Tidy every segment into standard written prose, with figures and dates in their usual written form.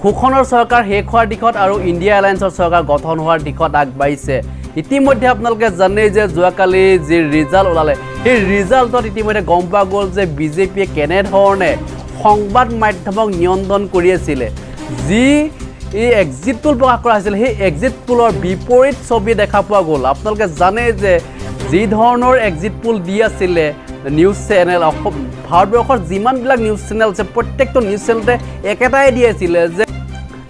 শোষণৰ চৰকাৰ শেষ হোৱাৰ দিশত আৰু ইণ্ডিয়া এলায়েন্সৰ চৰকাৰ গঠন হোৱাৰ দিশত আগবাঢ়িছে ইতিমধ্যে আপোনালোকে জানে যে যোৱাকালি যি ৰিজাল্ট ওলালে সেই ৰিজাল্টত ইতিমধ্যে গম পোৱা গ'ল যে বিজেপিয়ে কেনেধৰণে সংবাদ মাধ্যমক নিয়ন্ত্ৰণ কৰি আছিল যি এই এক্সিট পোল প্ৰকাশ কৰা হৈছিল সেই এক্সিট পোলৰ বিপৰীত ছবি দেখা পোৱা গ'ল আপোনালোকে জানে যে যি ধৰণৰ এক্সিট পোল দি আছিলে নিউজ চেনেল ভাৰতবৰ্ষৰ যিমানবিলাক নিউজ চেনেল আছে প্ৰত্যেকটো নিউজ চেনেলতে একেটাই দি আছিলে যে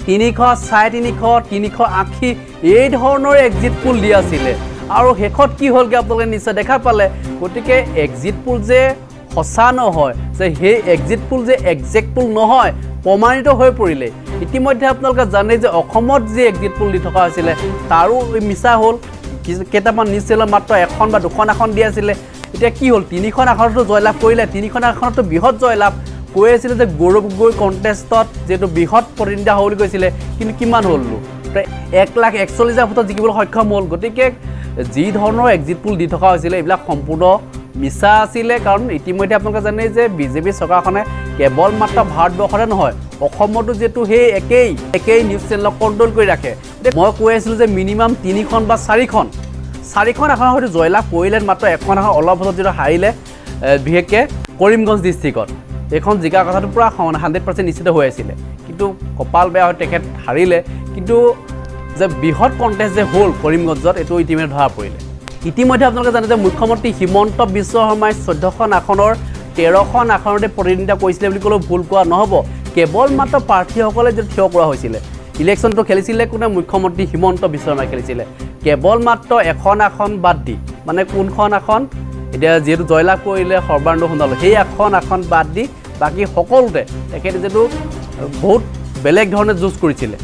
300 350 380 এই ধৰণৰ এক্সিট পোল দি আছিলে আৰু শেষত কি হ'লগে আপোনালোকে নিশ্চয় দেখা পালে গতিকে এক্সিট পোল যে সঁচা নহয় যে সেই এক্সিট পোল যে একজেক্ট পোল নহয় প্ৰমাণিত হৈ পৰিলে ইতিমধ্যে আপোনালোকে জানে যে অসমত যে এক্সিট পোল দি থকা হৈছিলে তাৰো মিছা হ'ল কেইটামান নিউজ চেনেল মাত্ৰ এখন বা দুখন এখন দি আছিলে এতিয়া কি হ'ল তিনিখন আসনতো জয়লাভ কৰিলে তিনিখন আসনতো বৃহৎ জয়লাভ কৈ আছিল যে গৌৰৱ গগৈ কণ্টেষ্টত যেটো বৃহৎ প্ৰতিনিধিত্ব হ'ল কৈছিলে কিন্তু কিমান হ'লনো প্ৰায় 1,41,000 ভোটত জিকিবলৈ সক্ষম হ'ল গতিকে যি ধৰণৰ এক্সিট পোল দি থকা হৈছিলে এইবিলাক সম্পূৰ্ণ মিছা আছিলে কাৰণ ইতিমধ্যে আপোনালোকে জানে যে বিজেপি চৰকাৰখনে কেৱল মাত্ৰ ভাৰতবৰ্ষতে নহয় অসমতো যেটো সেই একেই নিউজ চেনেলক কণ্ট্ৰল কৰি ৰাখে মই কৈ আছিলোঁ যে মিনিমাম 3খন বা 4খন আসনৰ হয়তো জয়লাভ কৰিলে মাত্ৰ এখন আসন অলপ ভোটত যেটো হাৰিলে বিশেষকৈ কৰিমগঞ্জ ডিষ্ট্ৰিক্টত এখন জিকাৰ কথাটো পুৰা 100% নিশ্চিত হৈ আছিলে কিন্তু কপাল বেয়া হৈ তেখেত হাৰিলে কিন্তু যে বৃহৎ কণ্টেষ্ট যে হ'ল কৰিমগঞ্জত এইটো ইতিমধ্যে ধৰা পৰিলে ইতিমধ্যে আপোনালোকে জানে যে মুখ্যমন্ত্ৰী হিমন্ত বিশ্ব শৰ্মাই 14খন আসনৰ 13খন আসনতে প্ৰতিনিধিত্ব কৰিছিলে বুলি ক'লেও ভুল কোৱা নহ'ব কেৱল মাত্ৰ প্ৰাৰ্থীসকলে যে থিয় কৰা হৈছিলে ইলেকশ্যনটো খেলিছিলে কোনে মুখ্যমন্ত্ৰী হিমন্ত বিশ্ব শৰ্মাই খেলিছিলে কেৱল মাত্ৰ এখন আসন বাদ দি মানে কোনখন আসন এতিয়া যেটো জয়লাভ কৰিলে সৰ্বানন্দ সোণোৱাল সেই এখন বাদ দি বাকি সকলোতে তেখেতে যেটো বহুত বেলেগ ধৰণে যুঁজ কৰিছিলে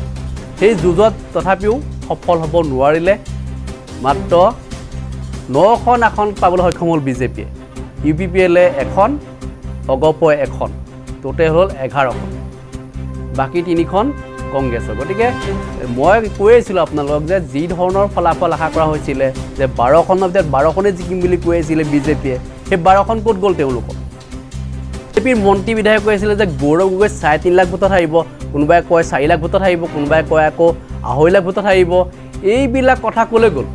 সেই যুঁজত তথাপিও সফল হ'ব নোৱাৰিলে মাত্ৰ 9খন আসন পাবলৈ সক্ষম হ'ল বিজেপিয়ে ইউপিপিএলে এখন অগপয় এখন টোটেল হ'ল 11খন বাকি 3খন কংগ্ৰেছৰ গতিকে মই কৈ আছিলোঁ আপোনালোকক যে যি ধৰণৰ ফলাফল আশা কৰা হৈছিলে যে 12খনৰ ভিতৰত 12খনে জিকিম বুলি কৈ আছিলে বিজেপিয়ে সেই 12খন ক'ত গ'ল তেওঁলোকৰ বিজেপিৰ মন্ত্ৰী বিধায়ক কৈ আছিলে যে গৌৰৱ গগৈ 3.5 লাখ ভোটত হাৰিব কোনোবাই কয় 4 লাখ ভোটত হাৰিব কোনোবাই কয় আকৌ 2.5 লাখ ভোটত হাৰিব এইবিলাক কথা ক'লে গ'ল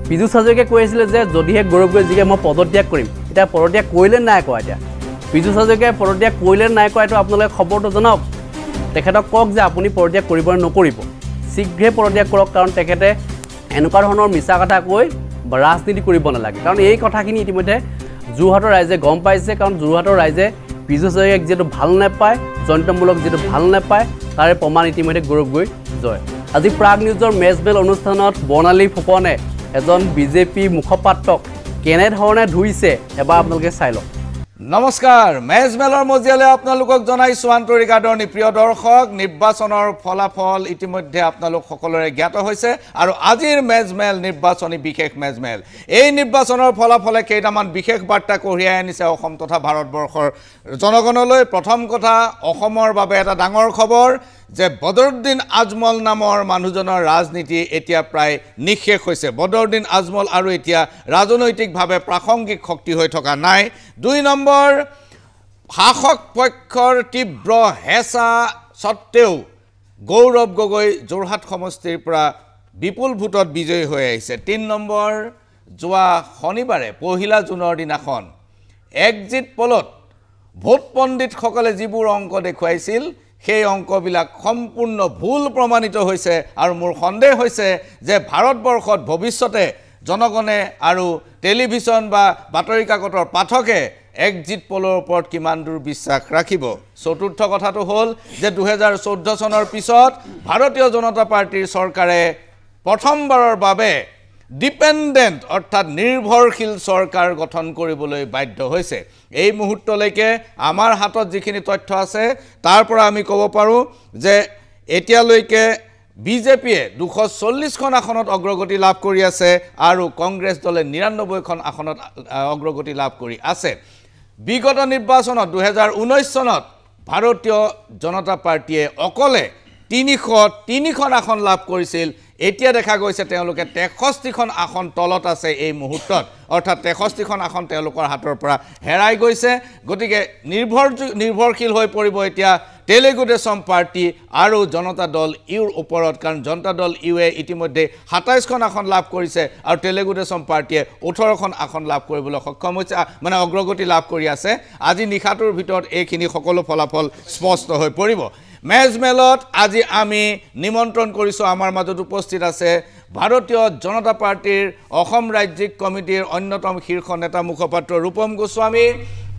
পীযুষ হাজৰিকাই কৈ আছিলে যে যদিহে গৌৰৱ গগৈ জিকে মই পদত্যাগ কৰিম এতিয়া পদত্যাগ কৰিলে নাই কোৱা এতিয়া পীযুষ হাজৰিকাই পদত্যাগ কৰিলে নাই কোৱা এইটো আপোনালোকে খবৰটো জনাওক তেখেতক কওক যে আপুনি পদত্যাগ কৰিব নে নকৰিব শীঘ্ৰে পদত্যাগ কৰক কাৰণ তেখেতে এনেকুৱা ধৰণৰ মিছা কথা কৈ ৰাজনীতি কৰিব নালাগে কাৰণ এই কথাখিনি ইতিমধ্যে যোৰহাটৰ ৰাইজে গম পাইছে কাৰণ যোৰহাটৰ ৰাইজে পীযুষ হাজৰিকাক যেটো ভাল নাপায় জয়ন্তমূলক যেটো ভাল নাপায় তাৰে প্ৰমাণ ইতিমধ্যে গৌৰৱ গগৈ জয় আজি প্ৰাগ নিউজৰ মেজবেল অনুষ্ঠানত বৰ্ণালী ফুকনে এজন বিজেপি মুখপাত্ৰক কেনেধৰণে ধুইছে এবাৰ আপোনালোকে চাই লওক নমস্কাৰ মেজমেলৰ মজিয়ালে আপোনালোকক জনাইছো আন্তৰিক আদৰণি প্ৰিয় দৰ্শক নিৰ্বাচনৰ ফলাফল ইতিমধ্যে আপোনালোক সকলোৰে জ্ঞাত হৈছে আৰু আজিৰ মেজমেল নিৰ্বাচনী বিশেষ মেজমেল এই নিৰ্বাচনৰ ফলাফলে কেইটামান বিশেষ বাৰ্তা কঢ়িয়াই আনিছে অসম তথা ভাৰতবৰ্ষৰ জনগণলৈ প্ৰথম কথা অসমৰ বাবে এটা ডাঙৰ খবৰ যে বদৰুদ্দিন আজমল নামৰ মানুহজনৰ ৰাজনীতি এতিয়া প্ৰায় নিঃশেষ হৈছে বদৰুদ্দিন আজমল আৰু এতিয়া ৰাজনৈতিকভাৱে প্ৰাসংগিক শক্তি হৈ থকা নাই 2 নম্বৰ শাসক পক্ষৰ তীব্ৰ হেঁচা সত্ত্বেও গৌৰৱ গগৈ যোৰহাট সমষ্টিৰ পৰা বিপুল ভোটত বিজয়ী হৈ আহিছে 3 নম্বৰ যোৱা শনিবাৰে 1 জুনৰ দিনাখন এক্সিট পলত ভোট পণ্ডিতসকলে যিবোৰ অংক দেখুৱাইছিল সেই অংকবিলাক সম্পূৰ্ণ ভুল প্ৰমাণিত হৈছে আৰু মোৰ সন্দেহ হৈছে যে ভাৰতবৰ্ষত ভৱিষ্যতে জনগণে আৰু টেলিভিছন বা বাতৰি কাকতৰ পাঠকে এক্সিট পোলৰ ওপৰত কিমান দূৰ বিশ্বাস ৰাখিব চতুৰ্থ কথাটো হ'ল যে 2014 চনৰ পিছত ভাৰতীয় জনতা পাৰ্টিৰ চৰকাৰে প্ৰথমবাৰৰ বাবে ডিপেন্ডেন্ট অৰ্থাৎ নিৰ্ভৰশীল চৰকাৰ গঠন কৰিবলৈ বাধ্য হৈছে এই মুহূৰ্তলৈকে আমাৰ হাতত যিখিনি তথ্য আছে তাৰ পৰা আমি ক'ব পাৰোঁ যে এতিয়ালৈকে বিজেপিয়ে 240খন আসনত অগ্ৰগতি লাভ কৰি আছে আৰু কংগ্ৰেছ দলে 99খন আসনত অগ্ৰগতি লাভ কৰি আছে বিগত নিৰ্বাচনত 2019 চনত ভাৰতীয় জনতা পাৰ্টিয়ে অকলে 303খন আসন লাভ কৰিছিল এতিয়া দেখা গৈছে তেওঁলোকে 63খন আসন তলত আছে এই মুহূৰ্তত অৰ্থাৎ 63খন আসন তেওঁলোকৰ হাতৰ পৰা হেৰাই গৈছে গতিকে নিৰ্ভৰশীল হৈ পৰিব এতিয়া তেলেগু দেশম পাৰ্টি আৰু জনতা দল ইউৰ ওপৰত কাৰণ জনতা দল ইউৱে ইতিমধ্যে ২৭খন আসন লাভ কৰিছে আৰু তেলেগু দেশম পাৰ্টিয়ে ১৮খন আসন লাভ কৰিবলৈ সক্ষম হৈছে মানে অগ্ৰগতি লাভ কৰি আছে আজি নিশাটোৰ ভিতৰত এইখিনি সকলো ফলাফল স্পষ্ট হৈ পৰিব মেজমেলত আজি আমি নিমন্ত্ৰণ কৰিছো আমাৰ মাজত উপস্থিত আছে ভাৰতীয় জনতা পাৰ্টিৰ অসম ৰাজ্যিক কমিটিৰ অন্যতম শীৰ্ষ নেতা মুখপাত্ৰ ৰূপম গোস্বামী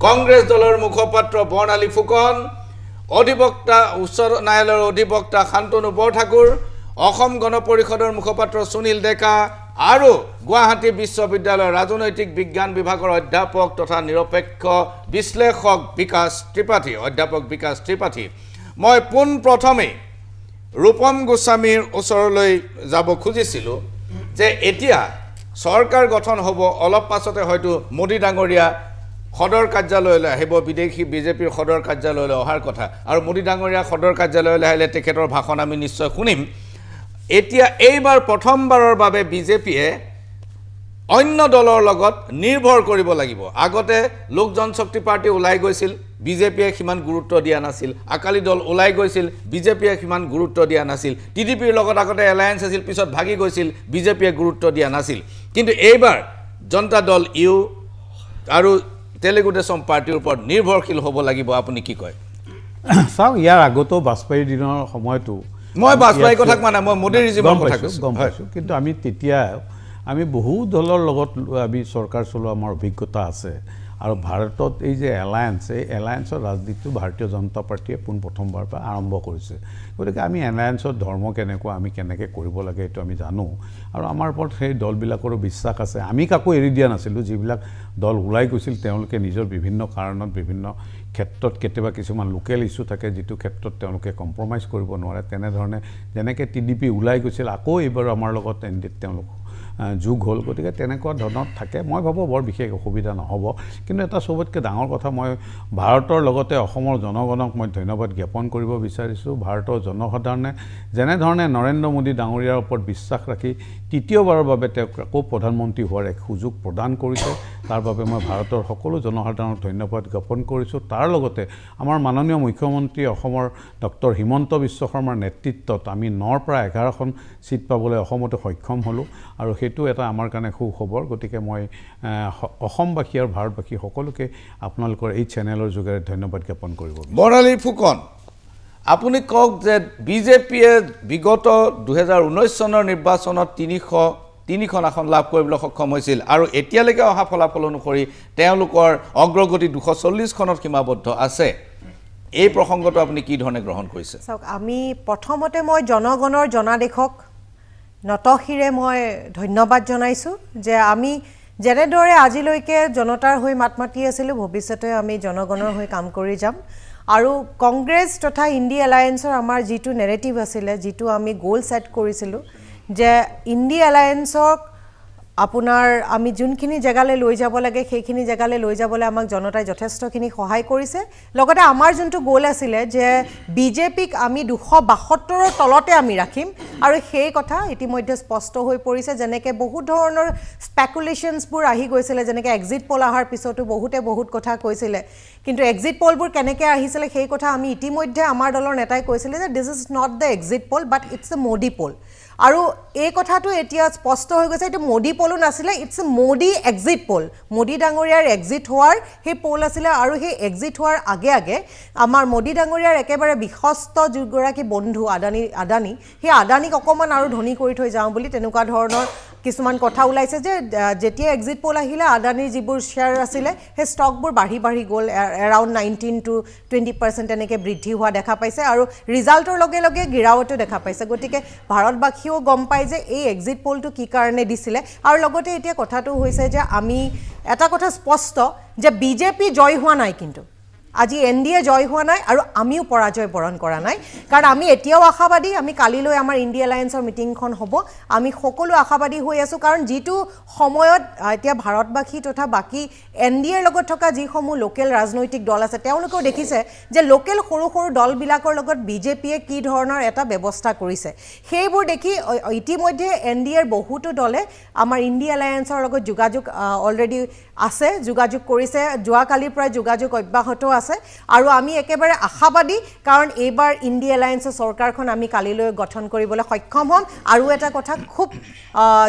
কংগ্ৰেছ দলৰ মুখপাত্ৰ বৰ্ণালী ফুকন অধিবক্তা উচ্চ ন্যায়ালয়ৰ অধিবক্তা শান্তনু বৰঠাকুৰ অসম গণ পৰিষদৰ মুখপাত্ৰ সুনীল ডেকা আৰু গুৱাহাটী বিশ্ববিদ্যালয়ৰ ৰাজনৈতিক বিজ্ঞান বিভাগৰ অধ্যাপক তথা নিৰপেক্ষ বিশ্লেষক বিকাশ ত্ৰিপাঠী মই পোনপ্ৰথমে ৰূপম গোস্বামীৰ ওচৰলৈ যাব খুজিছিলোঁ যে এতিয়া চৰকাৰ গঠন হ'ব অলপ পাছতে হয়তো মোদী ডাঙৰীয়া সদৰ কাৰ্যালয়লৈ আহিব বিদেশী বিজেপিৰ সদৰ কাৰ্যালয়লৈ অহাৰ কথা আৰু মোদী ডাঙৰীয়া সদৰ কাৰ্যালয়লৈ আহিলে তেখেতৰ ভাষণ আমি নিশ্চয় শুনিম এতিয়া এইবাৰ প্ৰথমবাৰৰ বাবে বিজেপিয়ে অন্য দলৰ লগত নিৰ্ভৰ কৰিব লাগিব আগতে লোক জনশক্তি পাৰ্টি ওলাই গৈছিল বিজেপিয়ে কিমান গুৰুত্ব দিয়া নাছিল আকালি দল ওলাই গৈছিল বিজেপিয়ে কিমান গুৰুত্ব দিয়া নাছিল টিডিপিৰ লগত আগতে এলায়েন্স আছিল পিছত ভাগি গৈছিল বিজেপিয়ে গুৰুত্ব দিয়া নাছিল কিন্তু এইবাৰ জনতা দল ইউ আৰু তেলেগু দেশম পাৰ্টিৰ ওপৰত নিৰ্ভৰশীল হ'ব লাগিব আপুনি কি কয় চাওক ইয়াৰ আগতো বাজপেয়ীৰ দিনৰ সময়তো মই বাজপেয়ীৰ কথা কোৱা নাই মই মোদী ৰিজিমৰ কথা কৈছোঁ কিন্তু আমি তেতিয়া আমি বহু দলৰ লগত আমি চৰকাৰ চলোৱা আমাৰ অভিজ্ঞতা আছে আৰু ভাৰতত এই যে এলায়েন্স এই এলায়েন্সৰ ৰাজনীতিটো ভাৰতীয় জনতা পাৰ্টিয়ে পোনপ্ৰথমবাৰৰ পৰা আৰম্ভ কৰিছে গতিকে আমি এলায়েন্সৰ ধৰ্ম কেনেকুৱা আমি কেনেকৈ কৰিব লাগে এইটো আমি জানো আৰু আমাৰ ওপৰত সেই দলবিলাকৰো বিশ্বাস আছে আমি কাকো এৰি দিয়া নাছিলোঁ যিবিলাক দল ওলাই গৈছিল তেওঁলোকে নিজৰ বিভিন্ন কাৰণত বিভিন্ন ক্ষেত্ৰত কেতিয়াবা কিছুমান লোকেল ইছ্যু থাকে যিটো ক্ষেত্ৰত তেওঁলোকে কম্প্ৰমাইজ কৰিব নোৱাৰে তেনেধৰণে যেনেকৈ টিডিপি ওলাই গৈছিল আকৌ এইবাৰ আমাৰ লগত এনডিএত তেওঁলোক যোগ হ'ল গতিকে তেনেকুৱা ধৰণৰ থাকে মই ভাবোঁ বৰ বিশেষ অসুবিধা নহ'ব কিন্তু এটা চবতকৈ ডাঙৰ কথা মই ভাৰতৰ লগতে অসমৰ জনগণক মই ধন্যবাদ জ্ঞাপন কৰিব বিচাৰিছোঁ ভাৰতৰ জনসাধাৰণে যেনেধৰণে নৰেন্দ্ৰ মোদী ডাঙৰীয়াৰ ওপৰত বিশ্বাস ৰাখি তৃতীয়বাৰৰ বাবে তেওঁক আকৌ প্ৰধানমন্ত্ৰী হোৱাৰ এক সুযোগ প্ৰদান কৰিছে তাৰ বাবে মই ভাৰতৰ সকলো জনসাধাৰণক ধন্যবাদ জ্ঞাপন কৰিছোঁ তাৰ লগতে আমাৰ মাননীয় মুখ্যমন্ত্ৰী অসমৰ ডক্টৰ হিমন্ত বিশ্ব শৰ্মাৰ নেতৃত্বত আমি 9ৰ পৰা 11খন চিট পাবলৈ অসমতে সক্ষম হ'লোঁ আৰু সেইটো এটা আমাৰ কাৰণে সুখবৰ গতিকে মই অসমবাসী আৰু ভাৰতবাসী সকলোকে আপোনালোকৰ এই চেনেলৰ যোগেৰে ধন্যবাদ জ্ঞাপন কৰিব বৰ্ণালী ফুকন আপুনি কওক যে বিজেপিয়ে বিগত 2019 চনৰ নিৰ্বাচনত 3খন আসন লাভ কৰিবলৈ সক্ষম হৈছিল আৰু এতিয়ালৈকে অহা ফলাফল অনুসৰি তেওঁলোকৰ অগ্ৰগতি 240খনত সীমাবদ্ধ আছে এই প্ৰসংগটো আপুনি কি ধৰণে গ্ৰহণ কৰিছে চাওক আমি প্ৰথমতে মই জনগণৰ জনাদেশক নতশিৰে মই ধন্যবাদ জনাইছোঁ যে আমি যেনেদৰে আজিলৈকে জনতাৰ হৈ মাত মাতি আছিলোঁ ভৱিষ্যতে আমি জনগণৰ হৈ কাম কৰি যাম আৰু কংগ্ৰেছ তথা ইণ্ডি এলায়েন্সৰ আমাৰ যিটো নেৰেটিভ আছিলে যিটো আমি গ'ল ছেট কৰিছিলোঁ যে ইণ্ডি এলায়েন্সক আপোনাৰ আমি যোনখিনি জেগালৈ লৈ যাব লাগে সেইখিনি জেগালৈ লৈ যাবলৈ আমাক জনতাই যথেষ্টখিনি সহায় কৰিছে লগতে আমাৰ যোনটো গ'ল আছিলে যে বিজেপিক আমি 272ৰ তলতে আমি ৰাখিম আৰু সেই কথা ইতিমধ্যে স্পষ্ট হৈ পৰিছে যেনেকৈ বহুত ধৰণৰ স্পেকুলেশ্যনছবোৰ আহি গৈছিলে যেনেকৈ এক্সিট পল অহাৰ পিছতো বহুতে বহুত কথা কৈছিলে কিন্তু এক্সিট পলবোৰ কেনেকৈ আহিছিলে সেই কথা আমি ইতিমধ্যে আমাৰ দলৰ নেতাই কৈছিলে যে this is not the exit poll but it's a Modi poll আৰু এই কথাটো এতিয়া স্পষ্ট হৈ গৈছে এইটো মোদী পলো নাছিলে ইটছ এ মোদী এক্সিট পল মোদী ডাঙৰীয়াৰ এক্সিট হোৱাৰ সেই পল আছিলে আৰু সেই এক্সিট হোৱাৰ আগে আগে আমাৰ মোদী ডাঙৰীয়াৰ একেবাৰে বিশ্বস্ত যিগৰাকী বন্ধু আদানী সেই আদানীক অকণমান আৰু ধনী কৰি থৈ যাওঁ বুলি তেনেকুৱা ধৰণৰ কিছুমান কথা ওলাইছে যে যেতিয়া এক্সিট পল আহিলে আদানীৰ যিবোৰ শ্বেয়াৰ আছিলে সেই ষ্টকবোৰ বাঢ়ি গ'ল এৰাউণ্ড 19 to 20% এনেকৈ বৃদ্ধি হোৱা দেখা পাইছে আৰু ৰিজাল্টৰ লগে লগে গিৰাৱতো দেখা পাইছে গতিকে ভাৰতবাসীয়েও গম পায় যে এই এক্সিট পলটো কি কাৰণে দিছিলে আৰু লগতে এতিয়া কথাটো হৈছে যে আমি এটা কথা স্পষ্ট যে বিজেপি জয় হোৱা নাই কিন্তু আজি এনডিএ জয় হোৱা নাই আৰু আমিও পৰাজয় বৰণ কৰা নাই কাৰণ আমি এতিয়াও আশাবাদী আমি কালিলৈ আমাৰ ইণ্ডি এলায়েন্সৰ মিটিংখন হ'ব আমি সকলো আশাবাদী হৈ আছোঁ কাৰণ যিটো সময়ত এতিয়া ভাৰতবাসী তথা বাকী এনডিএৰ লগত থকা যিসমূহ লোকেল ৰাজনৈতিক দল আছে তেওঁলোকেও দেখিছে যে লোকেল সৰু সৰু দলবিলাকৰ লগত বিজেপিয়ে কি ধৰণৰ এটা ব্যৱস্থা কৰিছে সেইবোৰ দেখি ইতিমধ্যে এনডিএৰ বহুতো দলে আমাৰ ইণ্ডি এলায়েন্সৰ লগত যোগাযোগ অলৰেডি আছে যোগাযোগ কৰিছে যোৱাকালিৰ পৰা যোগাযোগ অব্যাহত আছে আৰু আমি একেবাৰে আশাবাদী কাৰণ এইবাৰ ইণ্ডিয়া এলায়েন্সৰ চৰকাৰখন আমি কালিলৈ গঠন কৰিবলৈ সক্ষম হ'ম আৰু এটা কথা খুব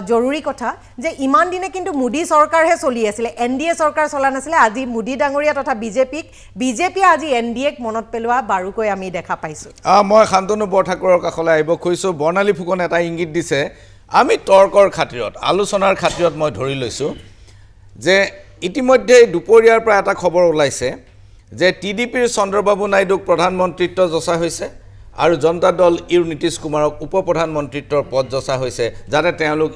জৰুৰী কথা যে ইমান দিনে কিন্তু মোদী চৰকাৰহে চলি আছিলে এনডিএ চৰকাৰ চলা নাছিলে আজি মোদী ডাঙৰীয়া তথা বিজেপিয়ে আজি এনডিএক মনত পেলোৱা বাৰুকৈ আমি দেখা পাইছোঁ মই শান্তনু বৰঠাকুৰৰ কাষলৈ আহিব খুজিছোঁ বৰ্ণালী ফুকন এটা ইংগিত দিছে আমি তৰ্কৰ খাতিৰত আলোচনাৰ খাতিৰত মই ধৰি লৈছোঁ যে ইতিমধ্যে দুপৰীয়াৰ পৰা এটা খবৰ ওলাইছে যে টিডিপিৰ চন্দ্ৰবাবু নাইডুক প্ৰধানমন্ত্ৰীত্ব যচা হৈছে আৰু জনতা দল ইউ নীতিশ কুমাৰক উপ প্ৰধানমন্ত্ৰীত্বৰ পদ যচা হৈছে যাতে তেওঁলোক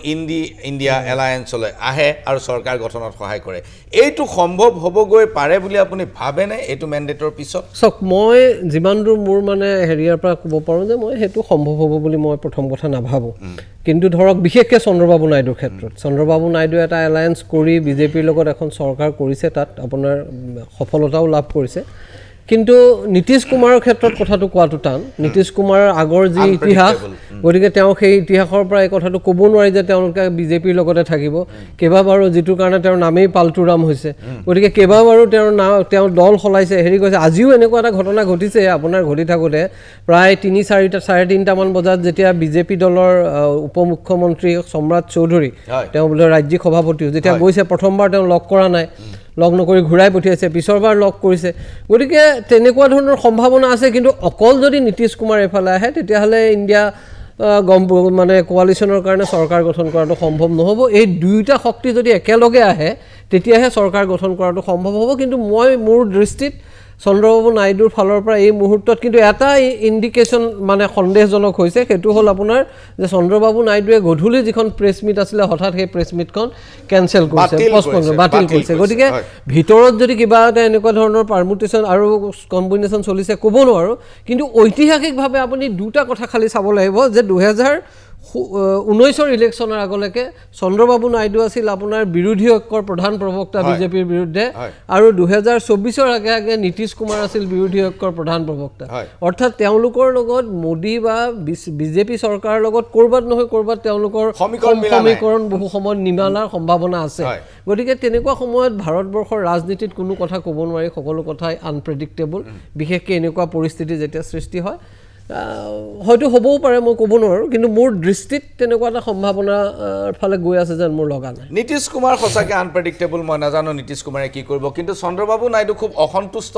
ইণ্ডিয়া এলায়েন্সলৈ আহে আৰু চৰকাৰ গঠনত সহায় কৰে এইটো সম্ভৱ হ'বগৈ পাৰে বুলি আপুনি ভাবেনে এইটো মেণ্ডেটৰ পিছত চাওক মই যিমান দূৰ মোৰ মানে হেৰিয়াৰ পৰা ক'ব পাৰোঁ যে মই সেইটো সম্ভৱ হ'ব বুলি মই প্ৰথম কথা নাভাবোঁ কিন্তু ধৰক বিশেষকৈ চন্দ্ৰবাবু নাইডুৰ ক্ষেত্ৰত চন্দ্ৰবাবু নাইডুৱে এটা এলায়েন্স কৰি বিজেপিৰ লগত এখন চৰকাৰ কৰিছে তাত আপোনাৰ সফলতাও লাভ কৰিছে কিন্তু নীতিশ কুমাৰৰ ক্ষেত্ৰত কথাটো কোৱাটো টান নীতিশ কুমাৰৰ আগৰ যি ইতিহাস গতিকে তেওঁ সেই ইতিহাসৰ পৰা এই কথাটো ক'ব নোৱাৰি যে তেওঁলোকে বিজেপিৰ লগতে থাকিব কেইবাবাৰো যিটোৰ কাৰণে তেওঁৰ নামেই পাল্টুৰাম হৈছে গতিকে কেইবাবাৰো তেওঁৰ দল সলাইছে হেৰি কৈছে আজিও এনেকুৱা এটা ঘটনা ঘটিছে আপোনাৰ ঘটি থাকোঁতে প্ৰায় 3-4:30 বজাত যেতিয়া বিজেপি দলৰ উপ মুখ্যমন্ত্ৰী সম্ৰাট চৌধুৰী তেওঁ বোলে ৰাজ্যিক সভাপতিও যেতিয়া গৈছে প্ৰথমবাৰ তেওঁ লগ কৰা নাই লগ নকৰি ঘূৰাই পঠিয়াইছে পিছৰবাৰ লগ কৰিছে গতিকে তেনেকুৱা ধৰণৰ সম্ভাৱনা আছে কিন্তু অকল যদি নীতিশ কুমাৰ এফালে আহে তেতিয়াহ'লে ইণ্ডিয়া মানে কোৱালিশ্যনৰ কাৰণে চৰকাৰ গঠন কৰাটো সম্ভৱ নহ'ব এই দুয়োটা শক্তি যদি একেলগে আহে তেতিয়াহে চৰকাৰ গঠন কৰাটো সম্ভৱ হ'ব কিন্তু মই মোৰ দৃষ্টিত চন্দ্ৰবাবু নাইডুৰ ফালৰ পৰা এই মুহূৰ্তত কিন্তু এটা ইণ্ডিকেশ্যন মানে সন্দেহজনক হৈছে সেইটো হ'ল আপোনাৰ যে চন্দ্ৰবাবু নাইডুৱে গধূলি যিখন প্ৰেছ মিট আছিলে হঠাৎ সেই প্ৰেছ মিটখন কেনচেল কৰিছে বাতিল কৰিছে গতিকে ভিতৰত যদি কিবা এটা এনেকুৱা ধৰণৰ পাৰমুটেশ্যন আৰু কম্বিনেশ্যন চলিছে ক'ব নোৱাৰোঁ কিন্তু ঐতিহাসিকভাৱে আপুনি দুটা কথা খালি চাব লাগিব যে 2019 ইলেকশ্যনৰ আগলৈকে চন্দ্ৰবাবু নাইডু আছিল আপোনাৰ বিৰোধী ঐক্যৰ প্ৰধান প্ৰবক্তা বিজেপিৰ বিৰুদ্ধে আৰু 2024 আগে আগে নীতিশ কুমাৰ আছিল বিৰোধী ঐক্যৰ প্ৰধান প্ৰবক্তা অৰ্থাৎ তেওঁলোকৰ লগত মোদী বা বিজেপি চৰকাৰৰ লগত ক'ৰবাত নহয় ক'ৰবাত তেওঁলোকৰ সমীকৰণ বহু সময়ত নিমিলাৰ সম্ভাৱনা আছে গতিকে তেনেকুৱা সময়ত ভাৰতবৰ্ষৰ ৰাজনীতিত কোনো কথা ক'ব নোৱাৰি সকলো কথাই আনপ্ৰেডিক্টেবল বিশেষকৈ এনেকুৱা পৰিস্থিতি যেতিয়া সৃষ্টি হয় হয়তো হ'বও পাৰে মই ক'ব নোৱাৰোঁ কিন্তু মোৰ দৃষ্টিত তেনেকুৱা এটা সম্ভাৱনাৰ ফালে গৈ আছে যেন মোৰ লগা নাই নীতিশ কুমাৰ সঁচাকৈ আনপ্ৰেডিক্টেবল মই নাজানো নীতিশ কুমাৰে কি কৰিব কিন্তু চন্দ্ৰবাবু নাইডু খুব অসন্তুষ্ট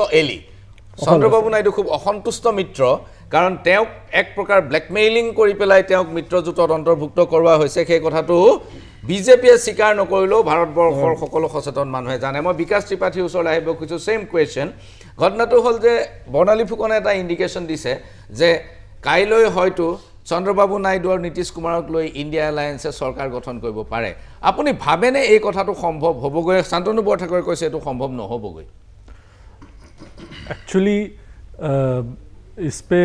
চন্দ্ৰবাবু নাইডু খুব অসন্তুষ্ট মিত্ৰ কাৰণ তেওঁক এক প্ৰকাৰ ব্লেকমেইলিং কৰি পেলাই তেওঁক মিত্ৰজোঁটত অন্তৰ্ভুক্ত কৰোৱা হৈছে সেই কথাটো বিজেপিয়ে স্বীকাৰ নকৰিলেও ভাৰতবৰ্ষৰ সকলো সচেতন মানুহে জানে মই বিকাশ ত্ৰিপাঠীৰ ওচৰলৈ আহিব খুজিছোঁ ছেইম কুৱেশ্যন ঘটনাটো হ'ল যে বৰ্ণালী ফুকনে এটা ইণ্ডিকেশ্যন দিছে যে কাইলৈ হয়তো চন্দ্ৰবাবু নাইডু আৰু নীতিশ কুমাৰক লৈ ইণ্ডিয়া এলায়েন্সে চৰকাৰ গঠন কৰিব পাৰে আপুনি ভাবেনে এই কথাটো সম্ভৱ হ'বগৈ শান্তনু বৰঠাকুৰে কৈছে এইটো সম্ভৱ নহ'বগৈ एक्चुअली इस पे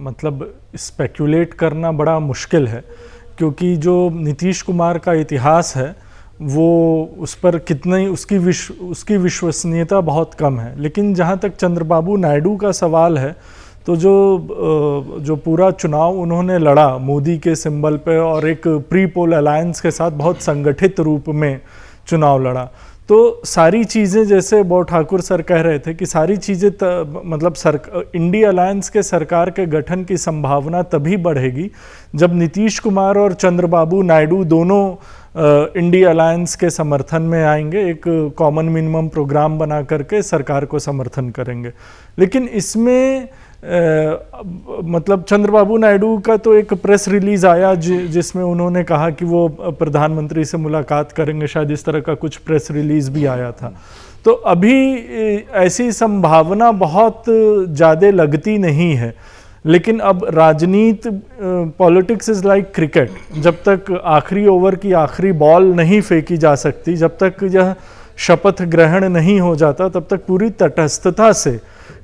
मतलब स्पेक्युलेट करना बड़ा मुश्किल है क्योंकि जो नीतीश कुमार का इतिहास है वो उस पर कितनी उसकी विश्वसनीयता बहुत कम है लेकिन जहाँ तक चंद्रबाबू नायडू का सवाल है तो जो पूरा चुनाव उन्होंने लड़ा मोदी के सिंबल पे और एक प्री पोल अलायंस के साथ बहुत संगठित रूप में चुनाव लड़ा तो सारी चीज़ें जैसे बो ठाकुर सर कह रहे थे कि सारी चीज़ें मतलब इंडिया अलायंस के सरकार के गठन की संभावना तभी बढ़ेगी जब नीतीश कुमार और चंद्रबाबू नायडू दोनों इंडिया अलायंस के समर्थन में आएंगे एक कॉमन मिनिमम प्रोग्राम बना करके सरकार को समर्थन करेंगे लेकिन इसमें मतलब चंद्रबाबू नायडू का तो एक प्रेस रिलीज आया जिसमें उन्होंने कहा कि वो प्रधानमंत्री से मुलाकात करेंगे शायद इस तरह का कुछ प्रेस रिलीज भी आया था तो अभी ऐसी संभावना बहुत ज़्यादा लगती नहीं है लेकिन अब राजनीति पॉलिटिक्स इज़ लाइक क्रिकेट जब तक आखिरी ओवर की आखिरी बॉल नहीं फेंकी जा सकती जब तक यह शपथ ग्रहण नहीं हो जाता तब तक पूरी तटस्थता से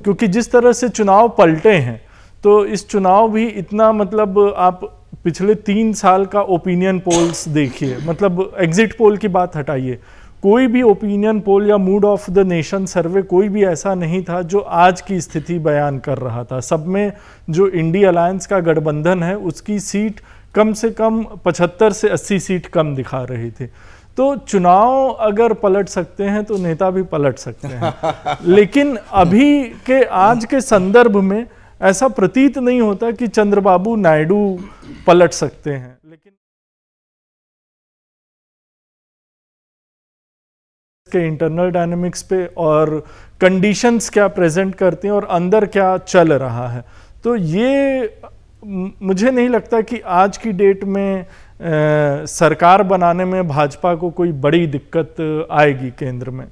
क्योंकि जिस तरह से चुनाव पलटे हैं तो इस चुनाव भी इतना मतलब आप पिछले 3 साल का ओपिनियन पोल्स देखिए मतलब एग्जिट पोल की बात हटाइए कोई भी ओपिनियन पोल या मूड ऑफ द नेशन सर्वे कोई भी ऐसा नहीं था जो आज की स्थिति बयान कर रहा था सब में जो इंडिया अलायंस का गठबंधन है उसकी सीट कम से कम 75 से 80 सीट कम दिखा रही थी तो चुनाव अगर पलट सकते हैं तो नेता भी पलट सकते हैं लेकिन अभी के आज के संदर्भ में ऐसा प्रतीत नहीं होता कि चंद्रबाबू नायडू पलट सकते हैं। लेकिन के इंटरनल डायनामिक्स पे और कंडीशंस क्या प्रेजेंट करते हैं और अंदर क्या चल रहा है, तो ये मुझे नहीं लगता कि आज की डेट में सरकार बनाने में भाजपा को कोई बड़ी दिक्कत आएगी केंद्र में।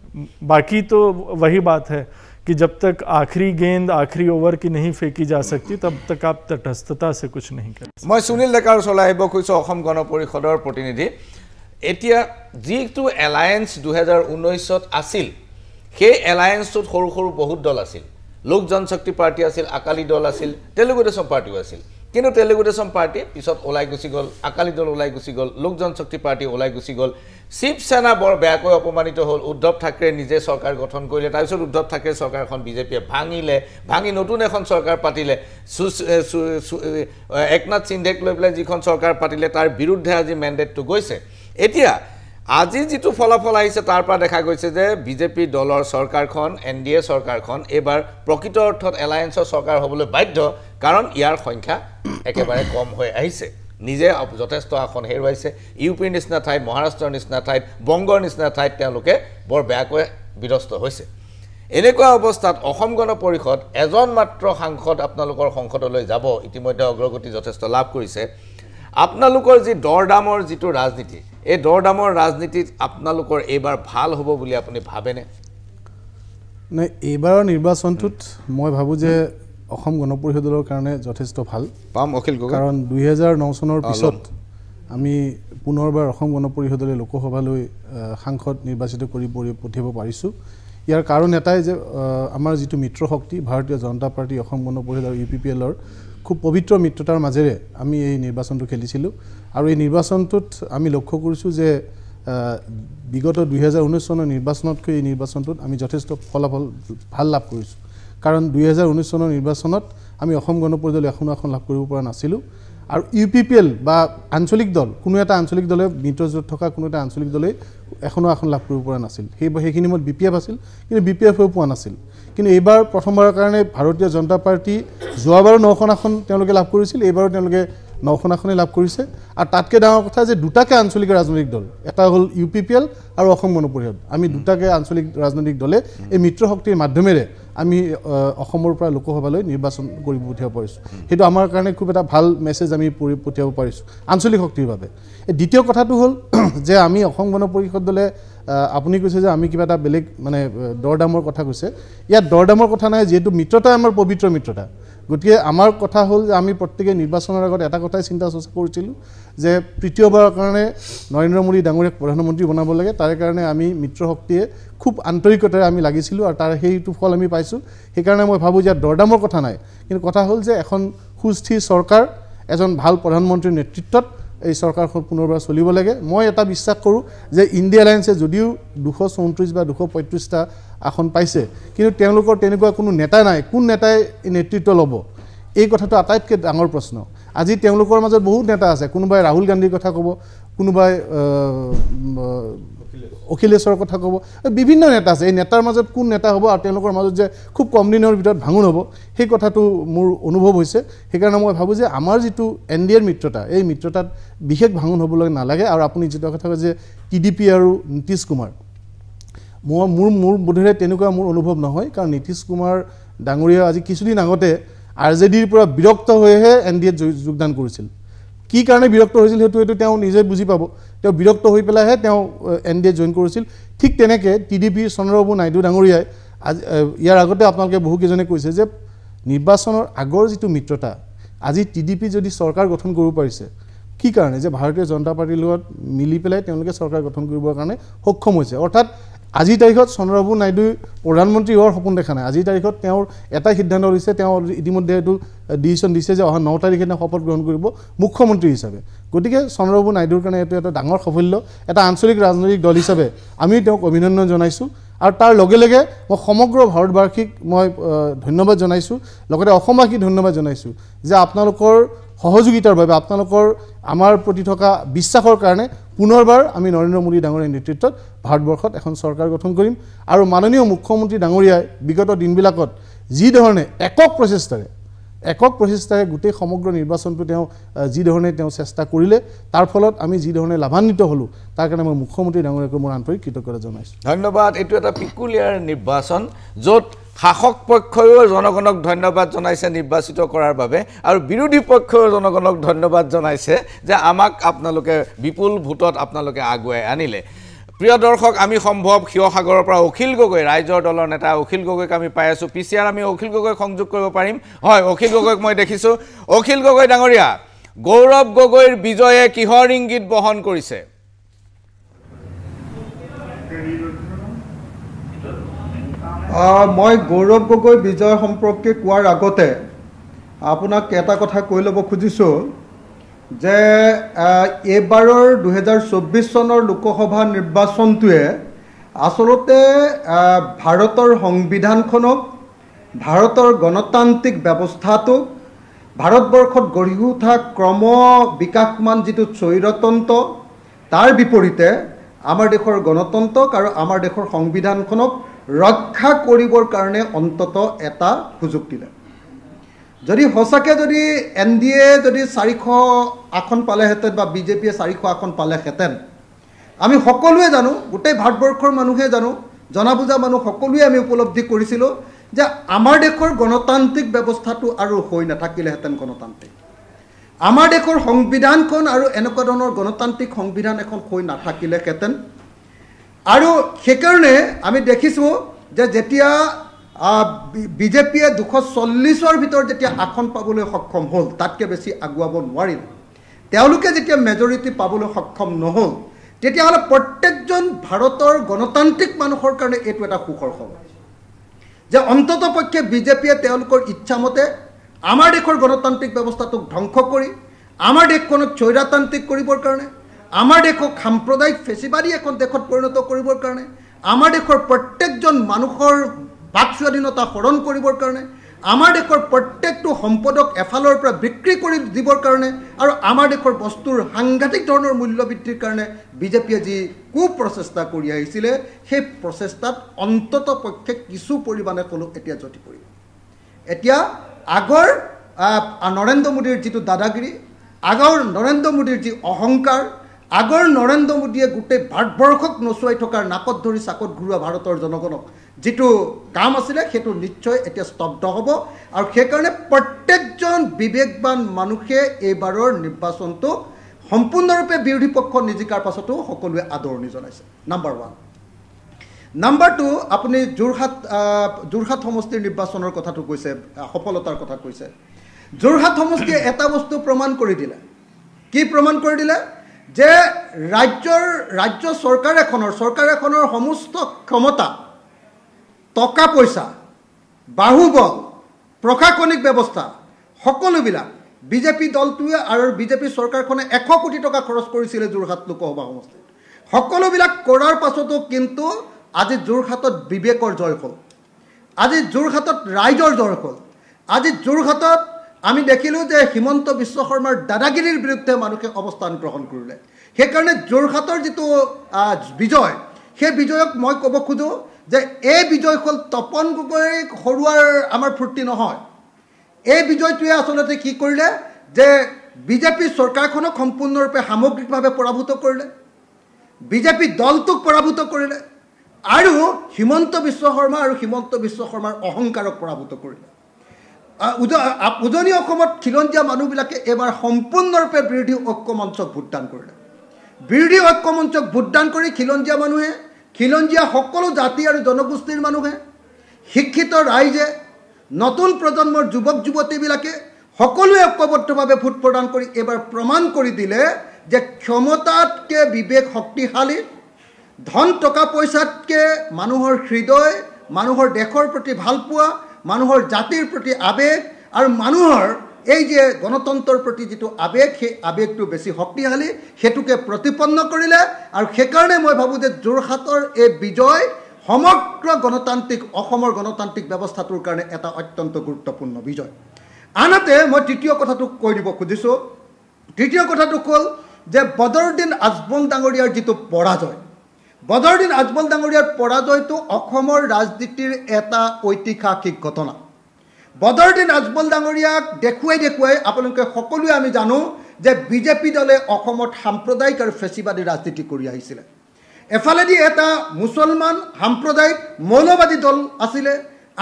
बाकी तो वही बात है कि जब तक आखिरी गेंद आखिरी ओवर की नहीं फेंकी जा सकती तब तक आप तटस्थता से कुछ नहीं कर सकते। मैं सुनील डेकार ओसरলৈ আহিব খুজিছোঁ অসম গণ পৰিষদৰ প্ৰতিনিধি। এতিয়া যিটো এলায়েন্স 2019ত আছিল সেই এলায়েন্সটোত সৰু সৰু বহুত দল আছিল। লোক জনশক্তি পাৰ্টি আছিল, আকালি দল আছিল, তেলেগু দেশম পাৰ্টিও আছিল। কিন্তু তেলেগু দেশম পাৰ্টি পিছত ওলাই গুচি গ'ল, আকালি দল ওলাই গুচি গ'ল, লোক জনশক্তি পাৰ্টি ওলাই গুচি গ'ল। শিৱসেনা বৰ বেয়াকৈ অপমানিত হ'ল। উদ্ধৱ ঠাকৰে নিজে চৰকাৰ গঠন কৰিলে, তাৰপিছত উদ্ধৱ ঠাকৰে চৰকাৰখন বিজেপিয়ে ভাঙি নতুন এখন চৰকাৰ পাতিলে। একনাথ সিন্ধেক লৈ পেলাই যিখন চৰকাৰ পাতিলে তাৰ বিৰুদ্ধে আজি মেণ্ডেটটো গৈছে। এতিয়া আজি যিটো ফলাফল আহিছে তাৰ পৰা দেখা গৈছে যে বিজেপি দলৰ চৰকাৰখন এনডিএ চৰকাৰখন এবাৰ প্ৰকৃত অৰ্থত এলায়েন্সৰ চৰকাৰ হ'বলৈ বাধ্য, কাৰণ ইয়াৰ সংখ্যা একেবাৰে কম হৈ আহিছে। নিজে যথেষ্ট আসন হেৰুৱাইছে। ইউপিৰ নিচিনা ঠাইত, মহাৰাষ্ট্ৰৰ নিচিনা ঠাইত, বংগৰ নিচিনা ঠাইত তেওঁলোকে বৰ বেয়াকৈ বিধ্বস্ত হৈছে। এনেকুৱা অৱস্থাত অসম গণ পৰিষদ এজন মাত্ৰ সাংসদ আপোনালোকৰ সংসদলৈ যাব, ইতিমধ্যে অগ্ৰগতি যথেষ্ট লাভ কৰিছে। আপোনালোকৰ যি দৰদামৰ যিটো ৰাজনীতি, এই দৰদামৰ ৰাজনীতিত আপোনালোকৰ এইবাৰ ভাল হ'ব বুলি আপুনি ভাবেনে? নাই, এইবাৰৰ নিৰ্বাচনটোত মই ভাবোঁ যে অসম গণ পৰিষদৰ কাৰণে যথেষ্ট ভাল পাম অখিল গগৈ, কাৰণ 2009 চনৰ পিছত আমি পুনৰবাৰ অসম গণ পৰিষদলৈ লোকসভালৈ সাংসদ নিৰ্বাচিত কৰি পঠিয়াব পাৰিছোঁ। ইয়াৰ কাৰণ এটাই যে আমাৰ যিটো মিত্ৰ শক্তি ভাৰতীয় জনতা পাৰ্টি, অসম গণ পৰিষদ আৰু UPPLৰ খুব পবিত্ৰ মিত্ৰতাৰ মাজেৰে আমি এই নিৰ্বাচনটো খেলিছিলোঁ। আৰু এই নিৰ্বাচনটোত আমি লক্ষ্য কৰিছোঁ যে বিগত 2019 চনৰ নিৰ্বাচনতকৈ এই নিৰ্বাচনটোত আমি যথেষ্ট ফলাফল ভাল লাভ কৰিছোঁ। কাৰণ 2019 চনৰ নিৰ্বাচনত আমি অসম গণ পৰিষদলৈ এখনো আসন লাভ কৰিব পৰা নাছিলোঁ। আৰু UPPL বা আঞ্চলিক দল, কোনো এটা আঞ্চলিক দলে মিত্ৰজোঁটত থকা কোনো এটা আঞ্চলিক দলে এখনো আসন লাভ কৰিব পৰা নাছিল। সেইখিনি সময়ত BPF আছিল, কিন্তু BPFও পোৱা নাছিল। কিন্তু এইবাৰ প্ৰথমবাৰৰ কাৰণে ভাৰতীয় জনতা পাৰ্টি যোৱাবাৰো 9খন আসন তেওঁলোকে লাভ কৰিছিল, এইবাৰো তেওঁলোকে 9খন আসনে লাভ কৰিছে। আৰু তাতকৈ ডাঙৰ কথা যে দুটাকৈ আঞ্চলিক ৰাজনৈতিক দল, এটা হ'ল UPPL আৰু অসম গণ পৰিষদ, আমি দুটাকৈ আঞ্চলিক ৰাজনৈতিক দলে এই মিত্ৰ শক্তিৰ মাধ্যমেৰে আমি অসমৰ পৰা লোকসভালৈ নিৰ্বাচন কৰি পঠিয়াব পাৰিছোঁ। সেইটো আমাৰ কাৰণে খুব এটা ভাল মেছেজ আমি পঠিয়াব পাৰিছোঁ আঞ্চলিক শক্তিৰ বাবে। দ্বিতীয় কথাটো হ'ল যে আমি অসম গণ পৰিষদ দলে, আপুনি কৈছে যে আমি কিবা এটা বেলেগ মানে দৰদামৰ কথা কৈছে, ইয়াত দৰদামৰ কথা নাই, যিহেতু মিত্ৰতা আমাৰ পবিত্ৰ মিত্ৰতা। গতিকে আমাৰ কথা হ'ল যে আমি প্ৰত্যেকে নিৰ্বাচনৰ আগত এটা কথাই চিন্তা চৰ্চা কৰিছিলোঁ যে তৃতীয়বাৰৰ কাৰণে নৰেন্দ্ৰ মোদী ডাঙৰীয়াক প্ৰধানমন্ত্ৰী বনাব লাগে। তাৰে কাৰণে আমি মিত্ৰ শক্তিয়ে খুব আন্তৰিকতাৰে আমি লাগিছিলোঁ আৰু তাৰ সেইটো ফল আমি পাইছোঁ। সেইকাৰণে মই ভাবোঁ যে দৰদামৰ কথা নাই, কিন্তু কথা হ'ল যে এখন সুস্থিৰ চৰকাৰ, এজন ভাল প্ৰধানমন্ত্ৰীৰ নেতৃত্বত এই চৰকাৰখন পুনৰবাৰ চলিব লাগে। মই এটা বিশ্বাস কৰোঁ যে ইণ্ডিয়া এলায়েন্সে যদিও 234 বা 235টা আসন পাইছে, কিন্তু তেওঁলোকৰ তেনেকুৱা কোনো নেতা নাই। কোন নেতাই নেতৃত্ব ল'ব, এই কথাটো আটাইতকৈ ডাঙৰ প্ৰশ্ন। আজি তেওঁলোকৰ মাজত বহুত নেতা আছে, কোনোবাই ৰাহুল গান্ধীৰ কথা ক'ব, কোনোবাই অখিলেশৰ কথা ক'ব, বিভিন্ন নেতা আছে। এই নেতাৰ মাজত কোন নেতা হ'ব আৰু তেওঁলোকৰ মাজত যে খুব কম দিনৰ ভিতৰত ভাঙোন হ'ব, সেই কথাটো মোৰ অনুভৱ হৈছে। সেইকাৰণে মই ভাবোঁ যে আমাৰ যিটো NDAৰ মিত্ৰতা, এই মিত্ৰতাত বিশেষ ভাঙোন হ'বলৈ নালাগে। আৰু আপুনি যিটো কথা কয় যে TDP আৰু নীতিশ কুমাৰ, মোৰ বোধেৰে তেনেকুৱা মোৰ অনুভৱ নহয়। কাৰণ নীতিশ কুমাৰ ডাঙৰীয়া আজি কিছুদিন আগতে RJDৰ পৰা বিৰক্ত হৈহে NDAত যোগদান কৰিছিল। কি কাৰণে বিৰক্ত হৈছিল সেইটো তেওঁ নিজে বুজি পাব। তেওঁ বিৰক্ত হৈ পেলাইহে তেওঁ NDA জইন কৰিছিল। ঠিক তেনেকৈ TDP চন্দ্ৰবাবু নাইডু ডাঙৰীয়াই ইয়াৰ আগতে আপোনালোকে বহুকেইজনে কৈছে যে নিৰ্বাচনৰ আগৰ যিটো মিত্ৰতা, আজি TDP যদি চৰকাৰ গঠন কৰিব পাৰিছে, কি কাৰণে যে ভাৰতীয় জনতা পাৰ্টিৰ লগত মিলি পেলাই তেওঁলোকে চৰকাৰ গঠন কৰিবৰ কাৰণে সক্ষম হৈছে। অৰ্থাৎ আজিৰ তাৰিখত চন্দ্ৰবাবু নাইডুই প্ৰধানমন্ত্ৰী হোৱাৰ সপোন দেখা নাই। আজিৰ তাৰিখত তেওঁৰ এটাই সিদ্ধান্ত লৈছে, তেওঁ ইতিমধ্যে এইটো ডিচিশ্যন দিছে যে অহা 9 তাৰিখে তেওঁ শপত গ্ৰহণ কৰিব মুখ্যমন্ত্ৰী হিচাপে। গতিকে চন্দ্ৰবাবু নাইডুৰ কাৰণে এইটো এটা ডাঙৰ সাফল্য। এটা আঞ্চলিক ৰাজনৈতিক দল হিচাপে আমি তেওঁক অভিনন্দন জনাইছোঁ। আৰু তাৰ লগে লগে মই সমগ্ৰ ভাৰতবাসীক মই ধন্যবাদ জনাইছোঁ, লগতে অসমবাসীক ধন্যবাদ জনাইছোঁ যে আপোনালোকৰ সহযোগিতাৰ বাবে, আপোনালোকৰ আমাৰ প্ৰতি থকা বিশ্বাসৰ কাৰণে পুনৰবাৰ আমি নৰেন্দ্ৰ মোদী ডাঙৰীয়াৰ নেতৃত্বত ভাৰতবৰ্ষত এখন চৰকাৰ গঠন কৰিম আৰু মাননীয় মুখ্যমন্ত্ৰী ডাঙৰীয়াই বিগত দিনবিলাকত যি ধৰণে একক প্ৰচেষ্টাৰে গোটেই সমগ্ৰ নিৰ্বাচনটো তেওঁ যি ধৰণে তেওঁ চেষ্টা কৰিলে তাৰ ফলত আমি যি ধৰণে লাভান্বিত হ'লোঁ তাৰ কাৰণে মই মুখ্যমন্ত্ৰী ডাঙৰীয়াক মোৰ আন্তৰিক কৃতজ্ঞতা জনাইছোঁ ধন্যবাদ এইটো এটা পিকুলিয়াৰ নিৰ্বাচন য'ত শাসক পক্ষয়ো জনগণক ধন্যবাদ জনাইছে নিৰ্বাচিত কৰাৰ বাবে আৰু বিৰোধী পক্ষয়ো জনগণক ধন্যবাদ জনাইছে যে আমাক আপোনালোকে বিপুল ভোটত আপোনালোকে আগুৱাই আনিলে প্ৰিয় দৰ্শক আমি সম্ভৱ শিৱসাগৰৰ পৰা অখিল গগৈ ৰাইজৰ দলৰ নেতা অখিল গগৈক আমি পাই আছোঁ পিচিআৰ আমি অখিল গগৈক সংযোগ কৰিব পাৰিম হয় অখিল গগৈক মই দেখিছোঁ অখিল গগৈ ডাঙৰীয়া গৌৰৱ গগৈৰ বিজয়ে কিহৰ ইংগিত বহন কৰিছে মই গৌৰৱ গগৈ বিজয় সম্পৰ্কে কোৱাৰ আগতে আপোনাক এটা কথা কৈ ল'ব খুজিছোঁ যে এইবাৰৰ 2024 চনৰ লোকসভা নিৰ্বাচনটোৱে আচলতে ভাৰতৰ সংবিধানখনক ভাৰতৰ গণতান্ত্ৰিক ব্যৱস্থাটোক ভাৰতবৰ্ষত গঢ়ি উঠা ক্ৰম বিকাশমান যিটো স্বৈৰতন্ত্ৰ তাৰ বিপৰীতে আমাৰ দেশৰ গণতন্ত্ৰক আৰু আমাৰ দেশৰ সংবিধানখনক ৰক্ষা কৰিবৰ কাৰণে অন্তত এটা সুযোগ দিলে যদি সঁচাকৈ যদি NDA যদি 400 আসন পালেহেঁতেন বা বিজেপিয়ে 400 আসন পালেহেঁতেন আমি সকলোৱে জানো গোটেই ভাৰতবৰ্ষৰ মানুহে জানো জনা বুজা মানুহ সকলোৱে আমি উপলব্ধি কৰিছিলোঁ যে আমাৰ দেশৰ গণতান্ত্ৰিক ব্যৱস্থাটো আৰু হৈ নাথাকিলেহেঁতেন গণতান্ত্ৰিক আমাৰ দেশৰ সংবিধানখন আৰু এনেকুৱা ধৰণৰ গণতান্ত্ৰিক সংবিধান এখন হৈ নাথাকিলেহেঁতেন আৰু সেইকাৰণে আমি দেখিছোঁ যে যেতিয়া বিজেপিয়ে 240ৰ ভিতৰত যেতিয়া আসন পাবলৈ সক্ষম হ'ল তাতকৈ বেছি আগুৱাব নোৱাৰিল তেওঁলোকে যেতিয়া মেজৰিটি পাবলৈ সক্ষম নহ'ল তেতিয়াহ'লে প্ৰত্যেকজন ভাৰতৰ গণতান্ত্ৰিক মানুহৰ কাৰণে এইটো এটা সুখৰ খবৰ যে অন্তত পক্ষে বিজেপিয়ে তেওঁলোকৰ ইচ্ছামতে আমাৰ দেশৰ গণতান্ত্ৰিক ব্যৱস্থাটোক ধ্বংস কৰি আমাৰ দেশখনক স্বৈৰতান্ত্ৰিক কৰিবৰ কাৰণে আমাৰ দেশক সাম্প্ৰদায়িক ফেচিবাদী এখন দেশত পৰিণত কৰিবৰ কাৰণে আমাৰ দেশৰ প্ৰত্যেকজন মানুহৰ বাক স্বাধীনতা হৰণ কৰিবৰ কাৰণে আমাৰ দেশৰ প্ৰত্যেকটো সম্পদক এফালৰ পৰা বিক্ৰী কৰি দিবৰ কাৰণে আৰু আমাৰ দেশৰ বস্তুৰ সাংঘাতিক ধৰণৰ মূল্য বৃদ্ধিৰ কাৰণে বিজেপিয়ে যি কুপ্ৰচেষ্টা কৰি আহিছিলে সেই প্ৰচেষ্টাত অন্তত পক্ষে কিছু পৰিমাণে হ'লেও এতিয়া জটি পৰিব এতিয়া আগৰ নৰেন্দ্ৰ মোদীৰ যিটো দাদাগিৰি আগৰ নৰেন্দ্ৰ মোদীৰ যি অহংকাৰ আগৰ নৰেন্দ্ৰ মোদীয়ে গোটেই ভাৰতবৰ্ষক নচুৱাই থকাৰ নাকত ধৰি চাকত ঘূৰোৱা ভাৰতৰ জনগণক যিটো কাম আছিলে সেইটো নিশ্চয় এতিয়া স্তব্ধ হ'ব আৰু সেইকাৰণে প্ৰত্যেকজন বিবেকবান মানুহে এইবাৰৰ নিৰ্বাচনটো সম্পূৰ্ণৰূপে বিৰোধী পক্ষ নিজিকাৰ পাছতো সকলোৱে আদৰণি জনাইছে নাম্বাৰ 1 নাম্বাৰ 2 আপুনি যোৰহাট সমষ্টিৰ নিৰ্বাচনৰ কথাটো কৈছে সফলতাৰ কথা কৈছে যোৰহাট সমষ্টিয়ে এটা বস্তু প্ৰমাণ কৰি দিলে কি প্ৰমাণ কৰি দিলে যে ৰাজ্য চৰকাৰ এখনৰ সমস্ত ক্ষমতা টকা পইচা বাহুবল প্ৰশাসনিক ব্যৱস্থা সকলোবিলাক বিজেপি দলটোৱে আৰু বিজেপি চৰকাৰখনে 100 কোটি টকা খৰচ কৰিছিলে যোৰহাট লোকসভা সমষ্টিত সকলোবিলাক কৰাৰ পাছতো কিন্তু আজি যোৰহাটত বিবেকৰ জয় হ'ল আজি যোৰহাটত ৰাইজৰ জয় হ'ল আজি যোৰহাটত আমি দেখিলোঁ যে হিমন্ত বিশ্ব শৰ্মাৰ দাদাগিৰিৰ বিৰুদ্ধে মানুহে অৱস্থান গ্ৰহণ কৰিলে সেইকাৰণে যোৰহাটৰ যিটো বিজয় সেই বিজয়ক মই ক'ব খোজোঁ যে এই বিজয় হ'ল তপন গগৈক হৰুৱাৰ আমাৰ ফূৰ্তি নহয় এই বিজয়টোৱে আচলতে কি কৰিলে যে বিজেপি চৰকাৰখনক সম্পূৰ্ণৰূপে সামগ্ৰিকভাৱে পৰাভূত কৰিলে বিজেপি দলটোক পৰাভূত কৰিলে আৰু হিমন্ত বিশ্ব শৰ্মা আৰু হিমন্ত বিশ্ব শৰ্মাৰ অহংকাৰক পৰাভূত কৰিলে উজনি অসমত খিলঞ্জীয়া মানুহবিলাকে এবাৰ সম্পূৰ্ণৰূপে বিৰোধী ঐক্যমঞ্চক ভোটদান কৰিলে বিৰোধী ঐক্যমঞ্চক ভোটদান কৰি খিলঞ্জীয়া সকলো জাতি আৰু জনগোষ্ঠীৰ মানুহে শিক্ষিত ৰাইজে নতুন প্ৰজন্মৰ যুৱক যুৱতীবিলাকে সকলোৱে ঐক্যবদ্ধভাৱে ভোট প্ৰদান কৰি এবাৰ প্ৰমাণ কৰি দিলে যে ক্ষমতাতকৈ বিবেক শক্তিশালী ধন টকা পইচাতকৈ মানুহৰ হৃদয় মানুহৰ দেশৰ প্ৰতি ভালপোৱা মানুহৰ জাতিৰ প্ৰতি আবেগ আৰু মানুহৰ এই যে গণতন্ত্ৰৰ প্ৰতি যিটো আবেগ সেই আবেগটো বেছি শক্তিশালী সেইটোকে প্ৰতিপন্ন কৰিলে আৰু সেইকাৰণে মই ভাবোঁ যে যোৰহাটৰ এই বিজয় সমগ্ৰ অসমৰ গণতান্ত্ৰিক ব্যৱস্থাটোৰ কাৰণে এটা অত্যন্ত গুৰুত্বপূৰ্ণ বিজয় আনহাতে মই তৃতীয় কথাটো কৈ দিব খুজিছোঁ তৃতীয় কথাটো হ'ল যে বদৰুদ্দিন আজমল ডাঙৰীয়াৰ যিটো পৰাজয়, বদৰুদ্দিন আজমল ডাঙৰীয়াৰ পৰাজয়টো অসমৰ ৰাজনীতিৰ এটা ঐতিহাসিক ঘটনা। বদৰুদ্দিন আজমল ডাঙৰীয়াক দেখুৱাই আপোনালোকে সকলোৱে আমি জানো যে বিজেপি দলে অসমত সাম্প্ৰদায়িক আৰু ফেচিবাদী ৰাজনীতি কৰি আহিছিলে। এফালেদি এটা মুছলমান সাম্প্ৰদায়িক মৌলবাদী দল আছিলে,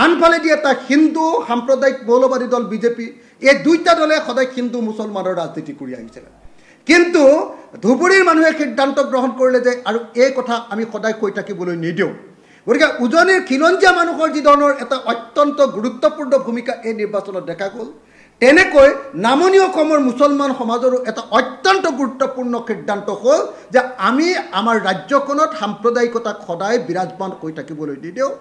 আনফালেদি এটা হিন্দু সাম্প্ৰদায়িক মৌলবাদী দল বিজেপি। এই দুইটা দলে সদায় হিন্দু মুছলমানৰ ৰাজনীতি কৰি আহিছিলে। কিন্তু ধুবুৰীৰ মানুহে সিদ্ধান্ত গ্ৰহণ কৰিলে যে আৰু এই কথা আমি সদায় কৈ থাকিবলৈ নিদিওঁ। গতিকে উজনিৰ খিলঞ্জীয়া মানুহৰ যি ধৰণৰ এটা অত্যন্ত গুৰুত্বপূৰ্ণ ভূমিকা এই নিৰ্বাচনত দেখা গ'ল, তেনেকৈ নামনি অসমৰ মুছলমান সমাজৰো এটা অত্যন্ত গুৰুত্বপূৰ্ণ সিদ্ধান্ত হ'ল যে আমি আমাৰ ৰাজ্যখনত সাম্প্ৰদায়িকতাক সদায় বিৰাজমান হৈ থাকিবলৈ নিদিওঁ,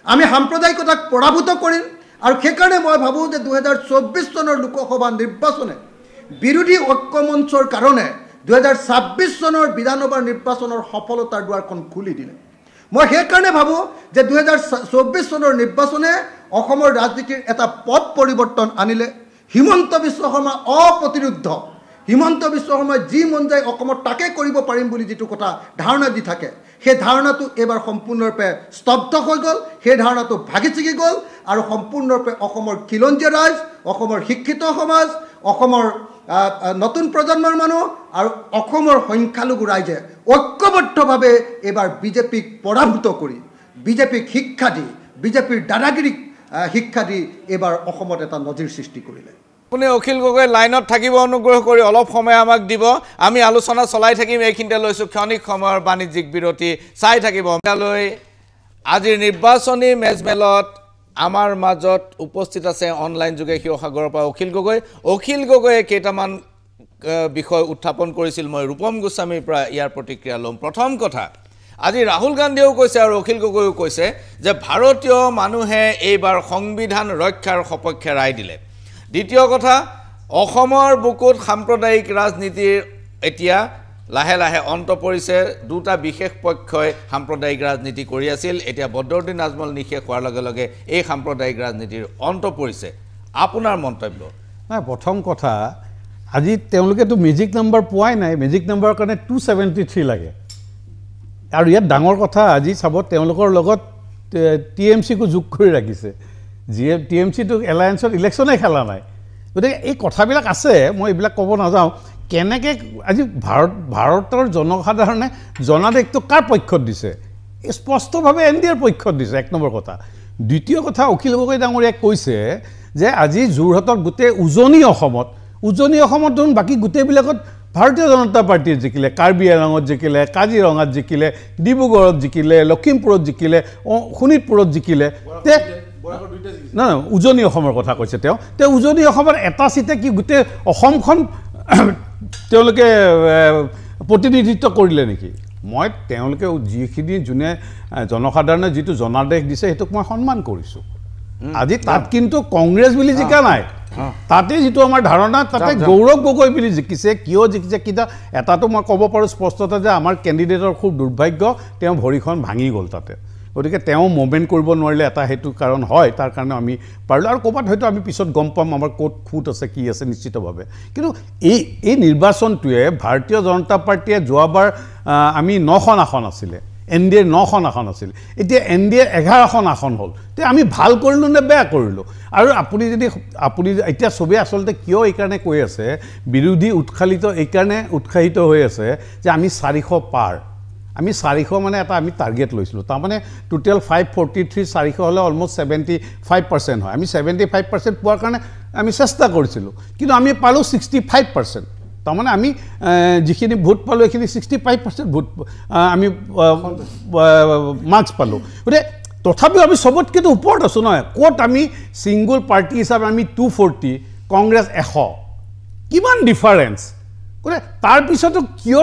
আমি সাম্প্ৰদায়িকতাক পৰাভূত কৰিম। আৰু সেইকাৰণে মই ভাবোঁ যে 2024 চনৰ লোকসভা নিৰ্বাচনে বিৰোধী ঐক্যমঞ্চৰ কাৰণে 2026 চনৰ বিধানসভা নিৰ্বাচনৰ সফলতাৰ দুৱাৰখন খুলি দিলে। মই সেইকাৰণে ভাবোঁ যে 2024 চনৰ নিৰ্বাচনে অসমৰ ৰাজনীতিৰ এটা পথ পৰিৱৰ্তন আনিলে। হিমন্ত বিশ্ব শৰ্মা অপ্ৰতিৰোধ, হিমন্ত বিশ্ব শৰ্মাই যি মন যায় অসমত তাকে কৰিব পাৰিম বুলি যিটো কথা ধাৰণা দি থাকে, সেই ধাৰণাটো এইবাৰ সম্পূৰ্ণৰূপে স্তব্ধ হৈ গ'ল, সেই ধাৰণাটো ভাগি ছিগি গ'ল। আৰু সম্পূৰ্ণৰূপে অসমৰ খিলঞ্জীয়া ৰাইজ, অসমৰ শিক্ষিত সমাজ, অসমৰ নতুন প্ৰজন্মৰ মানুহ আৰু অসমৰ সংখ্যালঘু ৰাইজে ঐক্যবদ্ধভাৱে এইবাৰ বিজেপিক পৰাভূত কৰি, বিজেপিক শিক্ষা দি, বিজেপিৰ দাদাগিৰিক শিক্ষা দি এইবাৰ অসমত এটা নজিৰ সৃষ্টি কৰিলে। আপুনি অখিল গগৈ লাইনত থাকিব, অনুগ্ৰহ কৰি অলপ সময় আমাক দিব, আমি আলোচনা চলাই থাকিম। এইখিনিতে লৈছোঁ ক্ষণিক সময়ৰ বাণিজ্যিক বিৰতি, চাই থাকিব। আজিৰ নিৰ্বাচনী মেজমেলত আমাৰ মাজত উপস্থিত আছে অনলাইন যোগে শিৱসাগৰৰ পৰা অখিল গগৈ। অখিল গগৈয়ে কেইটামান বিষয় উত্থাপন কৰিছিল, মই ৰূপম গোস্বামীৰ পৰা ইয়াৰ প্ৰতিক্ৰিয়া ল'ম। প্ৰথম কথা, আজি ৰাহুল গান্ধীয়েও কৈছে আৰু অখিল গগৈও কৈছে যে ভাৰতীয় মানুহে এইবাৰ সংবিধান ৰক্ষাৰ সপক্ষে ৰায় দিলে। দ্বিতীয় কথা, অসমৰ বুকুত সাম্প্ৰদায়িক ৰাজনীতিৰ এতিয়া লাহে লাহে অন্ত পৰিছে। দুটা বিশেষ পক্ষই সাম্প্ৰদায়িক ৰাজনীতি কৰি আছিল, এতিয়া বদৰুদ্দিন আজমল নিশেষ হোৱাৰ লগে লগে এই সাম্প্ৰদায়িক ৰাজনীতিৰ অন্ত পৰিছে। আপোনাৰ মন্তব্য? নাই, প্ৰথম কথা, আজি তেওঁলোকেতো মেজিক নাম্বাৰ পোৱাই নাই। মেজিক নাম্বাৰৰ কাৰণে 273 লাগে। আৰু ইয়াত ডাঙৰ কথা, আজি চাব তেওঁলোকৰ লগত TMCকো যোগ কৰি ৰাখিছে, যিয়ে TMCটো এলায়েন্সত ইলেকশ্যনেই খেলা নাই। গতিকে এই কথাবিলাক আছে, মই এইবিলাক ক'ব নাযাওঁ। কেনেকৈ আজি ভাৰতৰ জনসাধাৰণে জনাদেশটো কাৰ পক্ষত দিছে? স্পষ্টভাৱে NDAৰ পক্ষত দিছে, এক নম্বৰ কথা। দ্বিতীয় কথা, অখিল গগৈ ডাঙৰীয়াই কৈছে যে আজি যোৰহাটত গোটেই উজনি অসমত দেখোন বাকী গোটেইবিলাকত ভাৰতীয় জনতা পাৰ্টীয়ে জিকিলে। কাৰ্বি আংলঙত জিকিলে, কাজিৰঙাত জিকিলে, ডিব্ৰুগড়ত জিকিলে, লখিমপুৰত জিকিলে, শোণিতপুৰত জিকিলে। নহয়, উজনি অসমৰ কথা কৈছে তেওঁ। উজনি অসমৰ এটা চিটে কি গোটেই অসমখন তেওঁলোকে প্ৰতিনিধিত্ব কৰিলে নেকি? মই তেওঁলোকে যিখিনি যোনে জনসাধাৰণে যিটো জনাদেশ দিছে সেইটোক মই সন্মান কৰিছোঁ। আজি তাত কিন্তু কংগ্ৰেছ বুলি জিকা নাই, তাতে যিটো আমাৰ ধাৰণা, তাতে গৌৰৱ গগৈ বুলি জিকিছে। কিয় জিকিছে কিটা এটাটো মই ক'ব পাৰোঁ স্পষ্টতে যে আমাৰ কেণ্ডিডেটৰ খুব দুৰ্ভাগ্য, তেওঁ ভৰিখন ভাঙি গ'ল তাতে। গতিকে তেওঁ মুভমেণ্ট কৰিব নোৱাৰিলে, এটা সেইটো কাৰণ হয়, তাৰ কাৰণে আমি পাৰিলোঁ। আৰু ক'ৰবাত হয়তো আমি পিছত গম পাম আমাৰ ক'ত খুঁত আছে, কি আছে নিশ্চিতভাৱে। কিন্তু এই নিৰ্বাচনটোৱে ভাৰতীয় জনতা পাৰ্টীয়ে যোৱাবাৰ আমি 9খন আসন আছিলে, NDAৰ 9খন আসন আছিল, এতিয়া NDAৰ 11খন আসন হ'ল। তে আমি ভাল কৰিলোঁ নে বেয়া কৰিলোঁ? আৰু আপুনি এতিয়া চবেই আচলতে কিয় এইকাৰণে কৈ আছে, বিৰোধী এইকাৰণে উৎসাহিত হৈ আছে যে আমি 400 পাৰ। আমি 400 মানে এটা আমি টাৰ্গেট লৈছিলোঁ, তাৰমানে টোটেল 543, 400 হ'লে অলমষ্ট 75% হয়। আমি 75% পোৱাৰ কাৰণে আমি চেষ্টা কৰিছিলোঁ, কিন্তু আমি পালোঁ 65%। তাৰমানে আমি যিখিনি ভোট পালোঁ এইখিনি 65% ভোট আমি মাৰ্কছ পালোঁ। গতিকে তথাপিও আমি চবতকৈতো ওপৰত আছোঁ নহয়। ক'ত আমি ছিংগুল পাৰ্টি হিচাপে আমি 240, কংগ্ৰেছ 100, কিমান ডিফাৰেঞ্চ? গতিকে তাৰপিছতো কিয়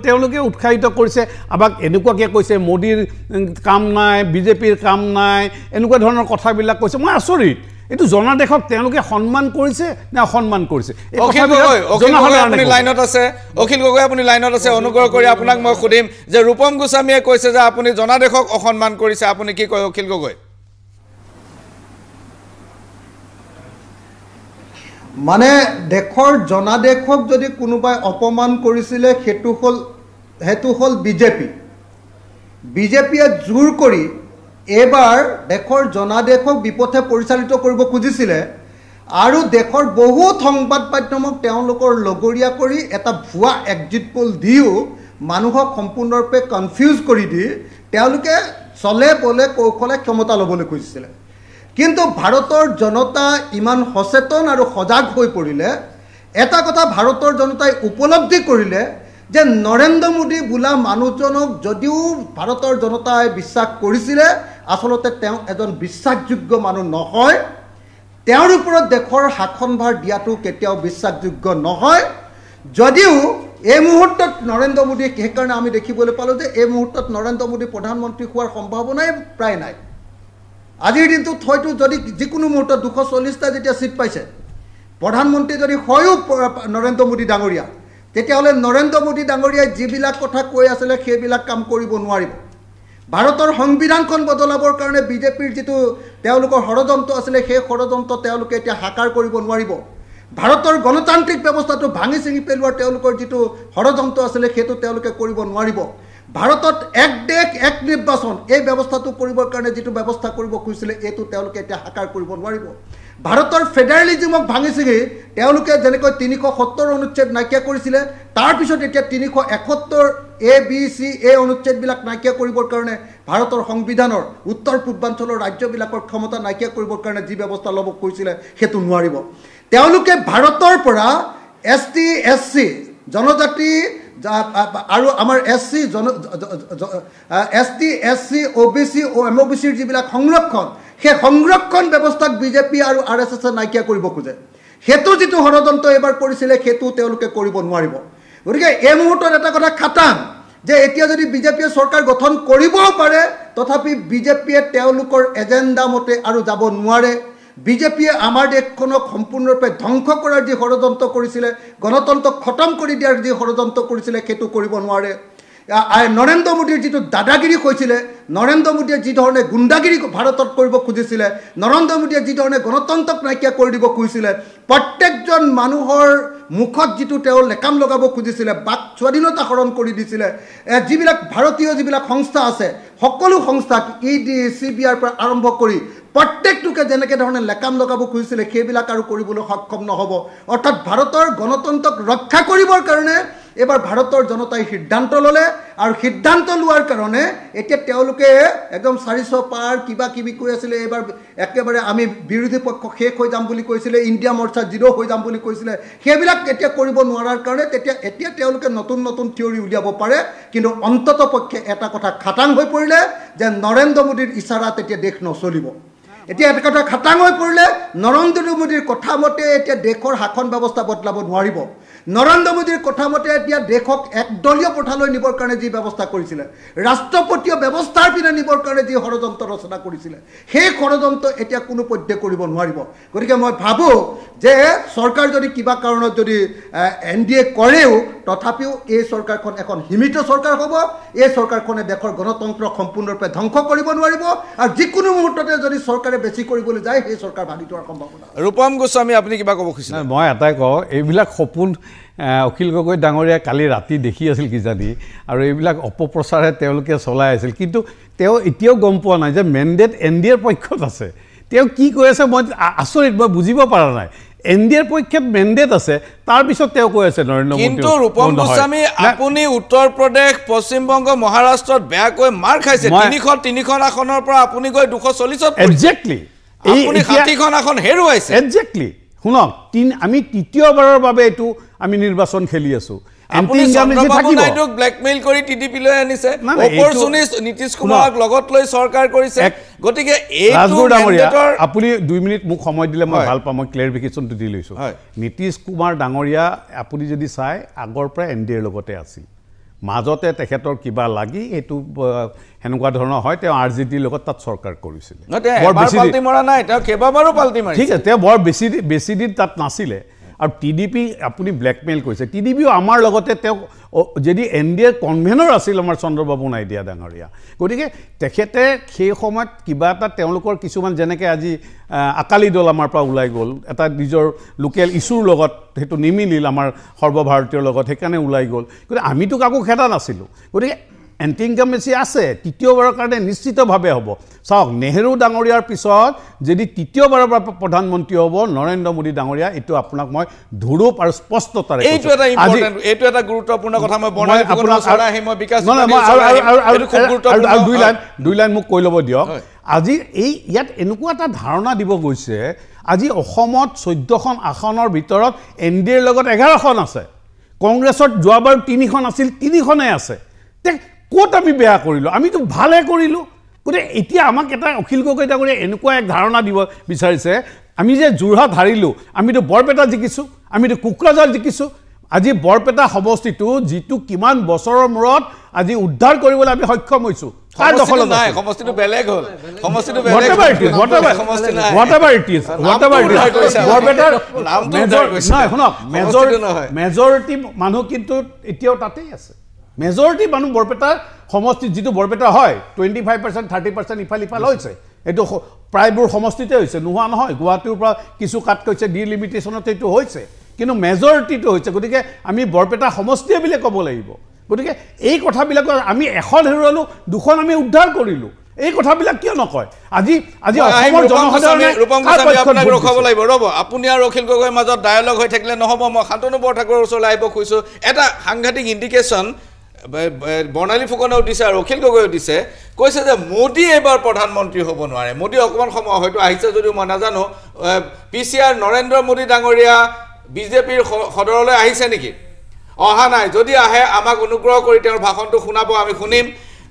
তেওঁলোকে উৎসাহিত কৰিছে? আমাক এনেকুৱাকৈ কৈছে মোদীৰ কাম নাই, বিজেপিৰ কাম নাই, এনেকুৱা ধৰণৰ কথাবিলাক কৈছে। মই আচৰিত, এইটো জনাদেশক তেওঁলোকে সন্মান কৰিছে নে অসন্মান কৰিছে? অখিল গগৈ আপুনি লাইনত আছে, অখিল গগৈ আপুনি লাইনত আছে, অনুগ্ৰহ কৰি আপোনাক মই সুধিম যে ৰূপম গোস্বামীয়ে কৈছে যে আপুনি জনাদেশক অসন্মান কৰিছে, আপুনি কি কয় অখিল গগৈ? মানে দেশৰ জনাদেশক যদি কোনোবাই অপমান কৰিছিলে সেইটো হ'ল বিজেপিয়ে জোৰ কৰি এইবাৰ দেশৰ জনাদেশক বিপথে পৰিচালিত কৰিব খুজিছিলে আৰু দেশৰ বহুত সংবাদ মাধ্যমক তেওঁলোকৰ লগৰীয়া কৰি এটা ভুৱা এক্সিট পোল দিও মানুহক সম্পূৰ্ণৰূপে কনফিউজ কৰি দি তেওঁলোকে চলে বলে কৌশলে ক্ষমতা ল'বলৈ খুজিছিলে কিন্তু ভাৰতৰ জনতা ইমান সচেতন আৰু সজাগ হৈ পৰিলে এটা কথা ভাৰতৰ জনতাই উপলব্ধি কৰিলে যে নৰেন্দ্ৰ মোদী বোলা মানুহজনক যদিও ভাৰতৰ জনতাই বিশ্বাস কৰিছিলে আসলতে তেওঁ এজন বিশ্বাসযোগ্য মানুহ নহয় তেওঁৰ ওপৰত দেশৰ শাসনভাৰ দিয়াটো কেতিয়াও বিশ্বাসযোগ্য নহয় যদিও এই মুহূৰ্তত নৰেন্দ্ৰ মোদী সেইকাৰণে আমি দেখিবলৈ পালোঁ যে এই মুহূৰ্তত নৰেন্দ্ৰ মোদী প্ৰধানমন্ত্ৰী হোৱাৰ সম্ভাৱনাই প্ৰায় নাই আজিৰ দিনটোত হয়তো যদি যিকোনো মুহূৰ্তত 240টা যেতিয়া সিট পাইছে প্ৰধানমন্ত্ৰী যদি হয়ও নৰেন্দ্ৰ মোদী ডাঙৰীয়া তেতিয়াহ'লে নৰেন্দ্ৰ মোদী ডাঙৰীয়াই যিবিলাক কথা কৈ আছিলে সেইবিলাক কাম কৰিব নোৱাৰিব ভাৰতৰ সংবিধানখন বদলাবৰ কাৰণে বিজেপিৰ যিটো তেওঁলোকৰ ষড়যন্ত্ৰ আছিলে সেই ষড়যন্ত্ৰ তেওঁলোকে এতিয়া সাকাৰ কৰিব নোৱাৰিব ভাৰতৰ গণতান্ত্ৰিক ব্যৱস্থাটো ভাঙি চিঙি পেলোৱাৰ তেওঁলোকৰ যিটো ষড়যন্ত্ৰ আছিলে সেইটো তেওঁলোকে কৰিব নোৱাৰিব ভাৰতত এক দেশ এক নিৰ্বাচন এই ব্যৱস্থাটো কৰিবৰ কাৰণে যিটো ব্যৱস্থা কৰিব খুজিছিলে এইটো তেওঁলোকে এতিয়া সাকাৰ কৰিব নোৱাৰিব ভাৰতৰ ফেডাৰেলিজমক ভাঙি চিঙি তেওঁলোকে যেনেকৈ 370 অনুচ্ছেদ নাইকিয়া কৰিছিলে তাৰপিছত এতিয়া 371 A B C এই অনুচ্ছেদবিলাক নাইকিয়া কৰিবৰ কাৰণে ভাৰতৰ সংবিধানৰ উত্তৰ পূৰ্বাঞ্চলৰ ৰাজ্যবিলাকৰ ক্ষমতা নাইকিয়া কৰিবৰ কাৰণে যি ব্যৱস্থা ল'ব কৈছিলে সেইটো নোৱাৰিব তেওঁলোকে ভাৰতৰ পৰা ST SC জনজাতি আৰু আমাৰ SC ST SC OBC MOBCৰ যিবিলাক সংৰক্ষণ সেই সংৰক্ষণ ব্যৱস্থাক বিজেপি আৰু RSS নাইকিয়া কৰিব খোজে হেতু যিটো ষড়যন্ত্ৰ এবাৰ কৰিছিলে হেতু তেওঁলোকে কৰিব নোৱাৰিব গতিকে এই মুহূৰ্তত এটা কথা খাটাং যে এতিয়া যদি বিজেপিয়ে চৰকাৰ গঠন কৰিবও পাৰে তথাপি বিজেপিয়ে তেওঁলোকৰ এজেণ্ডা মতে আৰু যাব নোৱাৰে বিজেপিয়ে আমাৰ দেশখনক সম্পূৰ্ণৰূপে ধ্বংস কৰাৰ যি ষড়যন্ত্ৰ কৰিছিলে গণতন্ত্ৰক খতম কৰি দিয়াৰ যি ষড়যন্ত্ৰ কৰিছিলে সেইটো কৰিব নোৱাৰে নৰেন্দ্ৰ মোদীৰ যিটো দাদাগিৰি কৈছিলে নৰেন্দ্ৰ মোদীয়ে যি ধৰণে গুণ্ডাগিৰি ভাৰতত কৰিব খুজিছিলে নৰেন্দ্ৰ মোদীয়ে যি ধৰণে গণতন্ত্ৰক নাইকিয়া কৰি দিব খুজিছিলে প্ৰত্যেকজন মানুহৰ মুখত যিটো তেওঁ লেকাম লগাব খুজিছিলে বাক স্বাধীনতা হৰণ কৰি দিছিলে যিবিলাক ভাৰতীয় যিবিলাক সংস্থা আছে সকলো সংস্থাক ED CBIৰ পৰা আৰম্ভ কৰি প্ৰত্যেকটোকে যেনেকৈ ধৰণে লেকাম লগাব খুজিছিলে সেইবিলাক আৰু কৰিবলৈ সক্ষম নহ'ব অৰ্থাৎ ভাৰতৰ গণতন্ত্ৰক ৰক্ষা কৰিবৰ কাৰণে এবাৰ ভাৰতৰ জনতাই সিদ্ধান্ত ল'লে আৰু সিদ্ধান্ত লোৱাৰ কাৰণে এতিয়া তেওঁলোকে একদম 400 পাৰ কিবা কিবি কৈ আছিলে এবাৰ একেবাৰে আমি বিৰোধী পক্ষ শেষ হৈ যাম বুলি কৈছিলে ইণ্ডিয়া মৰ্চা জিৰ' হৈ যাম বুলি কৈছিলে সেইবিলাক এতিয়া কৰিব নোৱাৰাৰ কাৰণে এতিয়া তেওঁলোকে নতুন নতুন থিয়ৰী উলিয়াব পাৰে কিন্তু অন্তত পক্ষে এটা কথা খাটাং হৈ পৰিলে যে নৰেন্দ্ৰ মোদীৰ ইচাৰাত এতিয়া দেশ নচলিব এতিয়া এটা কথা খাটাং হৈ পৰিলে নৰেন্দ্ৰ মোদীৰ কথা মতে এতিয়া দেশৰ শাসন ব্যৱস্থা বদলাব নোৱাৰিব নৰেন্দ্ৰ মোদীৰ কথা মতে এতিয়া দেশক একদলীয় পথালৈ নিবৰ কাৰণে যি ব্যৱস্থা কৰিছিলে ৰাষ্ট্ৰপতীয় ব্যৱস্থাৰ পিনে নিবৰ কাৰণে যি ষড়যন্ত্ৰ ৰচনা কৰিছিলে সেই ষড়যন্ত্ৰ এতিয়া কোনো পধ্যে কৰিব নোৱাৰিব গতিকে মই ভাবোঁ যে চৰকাৰ যদি কিবা কাৰণত যদি NDA কৰেও তথাপিও এই চৰকাৰখন এখন সীমিত চৰকাৰ হ'ব এই চৰকাৰখনে দেশৰ গণতন্ত্ৰক সম্পূৰ্ণৰূপে ধ্বংস কৰিব নোৱাৰিব আৰু যিকোনো মুহূৰ্ততে যদি চৰকাৰে বেছি কৰিবলৈ যায় সেই চৰকাৰ ভাঙি যোৱাৰ সম্ভাৱনা ৰূপম গোস্বামী আপুনি কিবা ক'ব খুজিছে মই এটাই কওঁ এইবিলাক সপোন অখিল গগৈ ডাঙৰীয়াই কালি ৰাতি দেখি আছিল কিজানি আৰু এইবিলাক অপপ্ৰচাৰে তেওঁলোকে চলাই আছিল কিন্তু তেওঁ এতিয়াও গম পোৱা নাই যে মেণ্ডেট NDAৰ পক্ষত আছে তেওঁ কি কৈ আছে মই আচৰিত মই বুজিব পৰা নাই NDAৰ পক্ষত মেণ্ডেট আছে তাৰপিছত তেওঁ কৈ আছে নৰেন্দ্ৰ মোদী কিন্তু ৰূপম গোস্বামী আপুনি উত্তৰ প্ৰদেশ পশ্চিমবংগ মহাৰাষ্ট্ৰত বেয়াকৈ মাৰ খাইছে 300 আসনৰ পৰা আপুনি গৈ 240ত এক্সেক্টলি আপুনি 60খন আসন হেৰুৱাইছে এক্সেক্টলি শুনক আমি তৃতীয়বাৰৰ বাবে এইটো আমি নিৰ্বাচন খেলি আছো আপুনি চন্দ্ৰবাবু নাইডুক ব্লেকমেইল কৰি TDP লৈ আনিছে অপৰচুনিষ্ট নীতিশ কুমাৰক লগত লৈ চৰকাৰ কৰিছে গতিকে এইটো মেণ্ডেটৰ আপুনি 2 মিনিট মোক সময় দিলে মই ভাল পাম মই ক্লেৰিফিকেশ্যনটো দি লৈছো নীতিশ কুমাৰ ডাঙৰীয়া আপুনি যদি চাই আগৰ পৰা NDAৰ লগতে আছিল মাজতে তেখেতৰ কিবা লাগি এইটো হেনেকুৱা ধৰণৰ হয় তেওঁ RJDৰ লগত তাত চৰকাৰ কৰিছিল বৰ বেছি পাল্টি মৰা নাই তেওঁ কেইবাবাৰো পাল্টি মাৰিছে ঠিক আছে তেওঁ বৰ বেছি দিন তাত নাছিলে আৰু টিডিপি আপুনি ব্লেকমেইল কৰিছে টিডিপিও আমাৰ লগতে তেওঁ যদি এনডিএ কনভেনৰ আছিল আমাৰ চন্দ্ৰবাবু নাইডিয়া ডাঙৰীয়া গতিকে তেখেতে সেই সময়ত কিবা এটা তেওঁলোকৰ কিছুমান যেনেকৈ আজি আকালি দল আমাৰ পৰা ওলাই গ'ল এটা নিজৰ লোকেল ইছ্যুৰ লগত সেইটো নিমিলিল আমাৰ সৰ্বভাৰতীয়ৰ লগত সেইকাৰণে ওলাই গ'ল গতিকে আমিতো কাকো খেদা নাছিলোঁ গতিকে এণ্টি ইনকামেঞ্চি আছে তৃতীয়বাৰৰ কাৰণে নিশ্চিতভাৱে হ'ব চাওক নেহেৰু ডাঙৰীয়াৰ পিছত যদি তৃতীয়বাৰৰ পৰা প্ৰধানমন্ত্ৰী হ'ব নৰেন্দ্ৰ মোদী ডাঙৰীয়া এইটো আপোনাক মই ধুৰূপ আৰু স্পষ্টতাৰে এইটো এটা গুৰুত্বপূৰ্ণ কথা মই দুই লাইন মোক কৈ ল'ব দিয়ক আজি এই ইয়াত এনেকুৱা এটা ধাৰণা দিব গৈছে আজি অসমত 14খন আসনৰ ভিতৰত এনডিএৰ লগত 11খন আছে কংগ্ৰেছত যোৱাবাৰ 3খন আছিল 3খনেই আছে ক'ত আমি বেয়া কৰিলোঁ আমিতো ভালে কৰিলোঁ গতিকে এতিয়া আমাক এটা অখিল গগৈ ডাঙৰীয়াই এনেকুৱা এক ধাৰণা দিব বিচাৰিছে আমি যে যোৰহাট হাৰিলোঁ আমিতো বৰপেটা জিকিছোঁ আমিতো কোকৰাঝাৰ জিকিছোঁ আজি বৰপেটা সমষ্টিটো যিটো কিমান বছৰৰ মূৰত আজি উদ্ধাৰ কৰিবলৈ আমি সক্ষম হৈছোঁ তাৰ দখলত নাই সমষ্টিটো বেলেগ হ'ল সমষ্টিটো মেজৰিটি মানুহ কিন্তু এতিয়াও তাতেই আছে মেজৰিটি মানুহ বৰপেটাৰ সমষ্টিত যিটো বৰপেটা হয় 25% 30% ইফাল হৈছে এইটো প্ৰায়বোৰ সমষ্টিতে হৈছে নোহোৱা নহয় গুৱাহাটীৰ পৰা কিছু কাট কৈছে ডিলিমিটেশ্যনত এইটো হৈছে কিন্তু মেজৰিটিটো হৈছে গতিকে আমি বৰপেটা সমষ্টিয়ে বুলি ক'ব লাগিব গতিকে এই কথাবিলাকৰ আমি এখন হেৰুৱালোঁ দুখন আমি উদ্ধাৰ কৰিলোঁ এই কথাবিলাক কিয় নকয় আজি অসমৰ জনসাধাৰণে আপোনাক ৰখাব লাগিব ৰ'ব আপুনি আৰু অখিল গগৈৰ মাজত ডায়লগ হৈ থাকিলে নহ'ব মই শান্তনু বৰঠাকুৰৰ ওচৰলৈ আহিব খুজিছোঁ এটা সাংঘাতিক ইণ্ডিকেশ্যন বৰ্ণালী ফুকনেও দিছে আৰু অখিল গগৈও দিছে কৈছে যে মোদী এইবাৰ প্ৰধানমন্ত্ৰী হ'ব নোৱাৰে মোদী অকণমান সময় হয়তো আহিছে যদিও মই নাজানো PCR নৰেন্দ্ৰ মোদী ডাঙৰীয়া বিজেপিৰ সদৰলৈ আহিছে নেকি অহা নাই যদি আহে আমাক অনুগ্ৰহ কৰি তেওঁৰ ভাষণটো শুনাব আমি শুনিম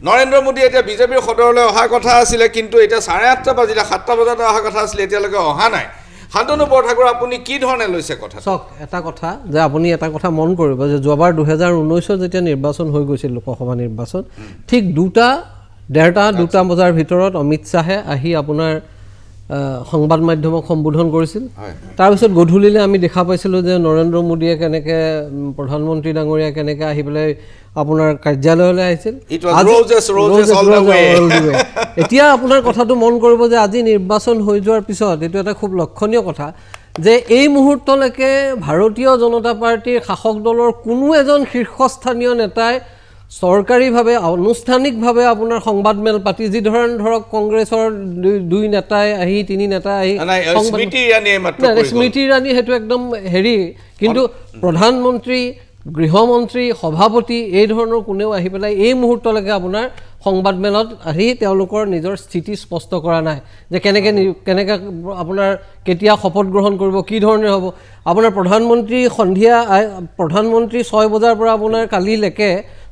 নৰেন্দ্ৰ মোদী এতিয়া বিজেপিৰ সদৰলৈ অহাৰ কথা আছিলে কিন্তু এতিয়া 8:30 বাজিলে 7টা বজাত অহাৰ কথা আছিলে এতিয়ালৈকে অহা নাই শান্তনু বৰঠাকুৰ আপুনি কি ধৰণে লৈছে কথা চাওক এটা কথা যে আপুনি এটা কথা মন কৰিব যে যোৱাবাৰ 2019 যেতিয়া নিৰ্বাচন হৈ গৈছিল লোকসভা নিৰ্বাচন ঠিক 2:30 বজাৰ ভিতৰত অমিত শ্বাহে আহি আপোনাৰ সংবাদ মাধ্যমক সম্বোধন কৰিছিল তাৰপিছত গধূলিলৈ আমি দেখা পাইছিলোঁ যে নৰেন্দ্ৰ মোদীয়ে কেনেকৈ প্ৰধানমন্ত্ৰী ডাঙৰীয়া কেনেকৈ আহি পেলাই আপোনাৰ কাৰ্যালয়লৈ আহিছিল এতিয়া আপোনাৰ কথাটো মন কৰিব যে আজি নিৰ্বাচন হৈ যোৱাৰ পিছত এইটো এটা খুব লক্ষণীয় কথা যে এই মুহূৰ্তলৈকে ভাৰতীয় জনতা পাৰ্টীৰ শাসক দলৰ কোনো এজন শীৰ্ষস্থানীয় নেতাই চৰকাৰীভাৱে আনুষ্ঠানিকভাৱে আপোনাৰ সংবাদমেল পাতি যি ধৰক কংগ্ৰেছৰ দুই নেতাই আহি তিনি নেতাই আহি স্মৃতি ইৰাণী সেইটো একদম হেৰি কিন্তু প্ৰধানমন্ত্ৰী গৃহমন্ত্ৰী সভাপতি এই ধৰণৰ কোনেও আহি পেলাই এই মুহূৰ্তলৈকে আপোনাৰ সংবাদমেলত আহি তেওঁলোকৰ নিজৰ স্থিতি স্পষ্ট কৰা নাই যে কেনেকৈ আপোনাৰ কেতিয়া শপত গ্ৰহণ কৰিব কি ধৰণে হ'ব আপোনাৰ প্ৰধানমন্ত্ৰী সন্ধিয়া প্ৰধানমন্ত্ৰী 6 বজাৰ পৰা আপোনাৰ কালিলৈকে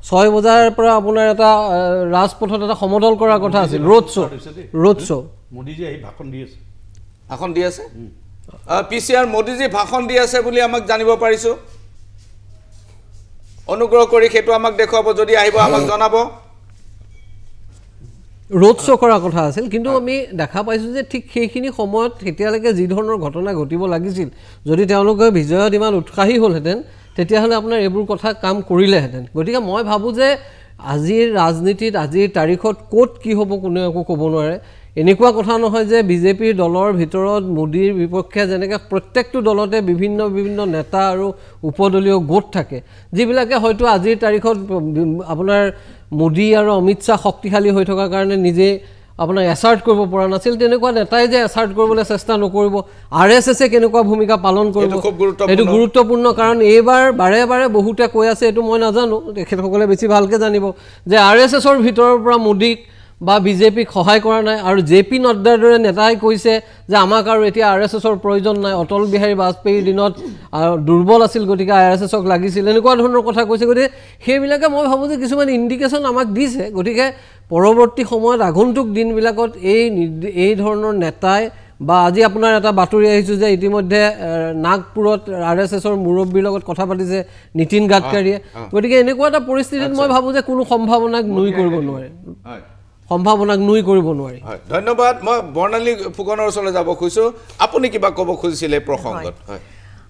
6 বজাৰ পৰা আপোনাৰ এটা ৰাজপথত এটা সমদল কৰাৰ কথা আছিল ৰোড শ্ব' মোদীজী আহি ভাষণ দি আছে PCR মোদীজী ভাষণ দি আছে বুলি আমাক জানিব পাৰিছোঁ অনুগ্ৰহ কৰি সেইটো আমাক দেখুৱাব যদি আহিব আমাক জনাব ৰোড শ্ব' কৰাৰ কথা আছিল কিন্তু আমি দেখা পাইছোঁ যে ঠিক সেইখিনি সময়ত তেতিয়ালৈকে যি ধৰণৰ ঘটনা ঘটিব লাগিছিল যদি তেওঁলোকে বিজয়ত ইমান উৎসাহী হ'লহেঁতেন তেতিয়াহ'লে আপোনাৰ এইবোৰ কথা কাম কৰিলেহেঁতেন গতিকে মই ভাবোঁ যে আজিৰ ৰাজনীতিত আজিৰ তাৰিখত ক'ত কি হ'ব কোনেও একো ক'ব নোৱাৰে এনেকুৱা কথা নহয় যে বিজেপিৰ দলৰ ভিতৰত মোদীৰ বিপক্ষে যেনেকৈ প্ৰত্যেকটো দলতে বিভিন্ন নেতা আৰু উপদলীয় গোট থাকে যিবিলাকে হয়তো আজিৰ তাৰিখত আপোনাৰ মোদী আৰু অমিত শ্বাহ শক্তিশালী হৈ থকাৰ কাৰণে নিজে আপোনাৰ এছাৰ্ট কৰিব পৰা নাছিল তেনেকুৱা নেতাই যে এছাৰ্ট কৰিবলৈ চেষ্টা নকৰিব RSSে কেনেকুৱা ভূমিকা পালন কৰিব এইটো গুৰুত্বপূৰ্ণ কাৰণ এইবাৰ বাৰে বাৰে বহুতে কৈ আছে এইটো মই নাজানো তেখেতসকলে বেছি ভালকৈ জানিব যে RSSৰ ভিতৰৰ পৰা মোদীক বা বিজেপিক সহায় কৰা নাই আৰু JP নড্ডাৰ দৰে নেতাই কৈছে যে আমাক আৰু এতিয়া RSSৰ প্ৰয়োজন নাই অটল বিহাৰী বাজপেয়ীৰ দিনত দুৰ্বল আছিল গতিকে RSSক লাগিছিল এনেকুৱা ধৰণৰ কথা কৈছে গতিকে সেইবিলাকে মই ভাবোঁ যে কিছুমান ইণ্ডিকেশ্যন আমাক দিছে গতিকে পৰৱৰ্তী সময়ত আগন্তুক দিনবিলাকত এই ধৰণৰ নেতাই বা আজি আপোনাৰ এটা বাতৰি আহিছোঁ যে ইতিমধ্যে নাগপুৰত RSSৰ মুৰব্বীৰ লগত কথা পাতিছে নীতিন গাডকাৰীয়ে গতিকে এনেকুৱা এটা পৰিস্থিতিত মই ভাবোঁ যে কোনো সম্ভাৱনাক নুই কৰিব নোৱাৰে ধন্যবাদ মই বৰ্ণালী ফুকনৰ ওচৰলৈ যাব খুজিছোঁ আপুনি কিবা ক'ব খুজিছিলে প্ৰসংগত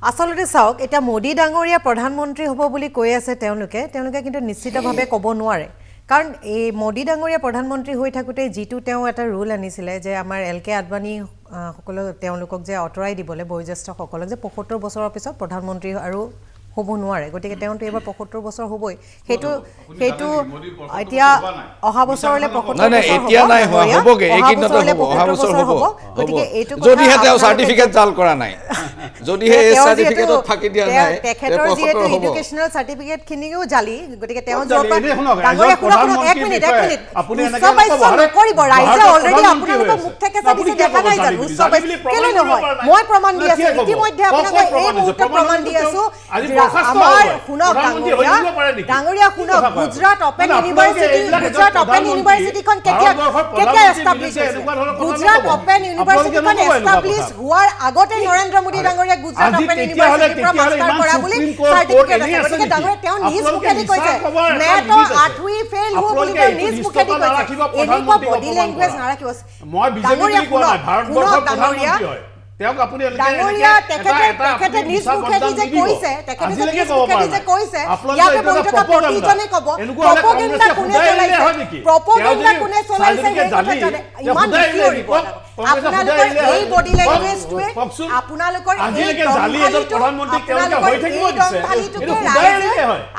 আচলতে চাওক এতিয়া মোদী ডাঙৰীয়া প্ৰধানমন্ত্ৰী হ'ব বুলি কৈ আছে তেওঁলোকে কিন্তু নিশ্চিতভাৱে ক'ব নোৱাৰে কাৰণ এই মোদী ডাঙৰীয়া প্ৰধানমন্ত্ৰী হৈ থাকোঁতে যিটো তেওঁ এটা ৰুল আনিছিলে যে আমাৰ LK আদবানী সকলো তেওঁলোকক যে আঁতৰাই দিবলৈ বয়োজ্যেষ্ঠসকলক যে ৭৫ বছৰৰ পিছত প্ৰধানমন্ত্ৰী আৰু হ'ব নোৱাৰে গতিকে তেওঁতো এবাৰ ৭৫ বছৰ হ'বই সেইটো এতিয়া অহা বছৰলৈ ৭৫ নাই এতিয়া নাই হ'বগে এইকিনতে হ'ব অহা বছৰ হ'ব গতিকে এইটো যদিহে তেওঁ সাৰ্টিফিকেট জাল কৰা নাই যদিহে এই সাৰ্টিফিকেটত থাকি দিয়া নাই তেখেতৰ যিহেতু এডুকেশ্যনেল সাৰ্টিফিকেট খিনিও জালি গতিকে তেওঁ ডাঙৰীয়া শুনক এক মিনিট আপুনি এনেকৈ নকৰিব ৰাইজে অলৰেডি আপোনালোকক মুখ থেকে দিছে দেখা নাই জানো কেলে নহয় মই প্ৰমাণ দি আছো ইতিমধ্যে আপোনালোকক এই মুহূৰ্তত প্ৰমাণ দি আছো আমাৰ শুনক ডাঙৰীয়া শুনক গুজৰাট অপেন ইউনিভাৰ্চিটিখন কেতিয়া এষ্টাব্লিছ হৈছে গুজৰাট অপেন ইউনিভাৰ্চিটিখন এষ্টাব্লিছ হোৱাৰ আগতে নৰেন্দ্ৰ মোদী ডাঙৰীয়া গুজৰাট অপেন ইউনিভাৰ্চিটিৰ পৰা মাষ্টাৰ কৰা বুলি চাৰ্টিফিকেট আছে গতিকে ডাঙৰীয়া তেওঁ নিজ মুখেদি কৈছে মেটৰ 8ৱি ফেইল হ'ব বুলি তেওঁ নিজ মুখেদি কৈছে এনেকুৱা বডি লেংগুৱেজ নাৰাখিব মই বিজেপি কোৱা নাই ভাৰতবৰ্ষৰ প্ৰধানমন্ত্ৰী হয় তেওঁক আপুনি ডাঙৰীয়া তেখেতে নিজ মুখেদি যে কৈছে ইয়াতে বহি থকা প্ৰতিজনে ক'ব প্ৰপগেণ্ডা কোনে চলাইছে সেই কথা জানে ইমান আপোনালোকৰ এই বডি লেংগুৱেজটোৱে আপোনালোকৰ এই প্ৰধানমন্ত্ৰী তেওঁলোকে হৈ থাকিব দিছে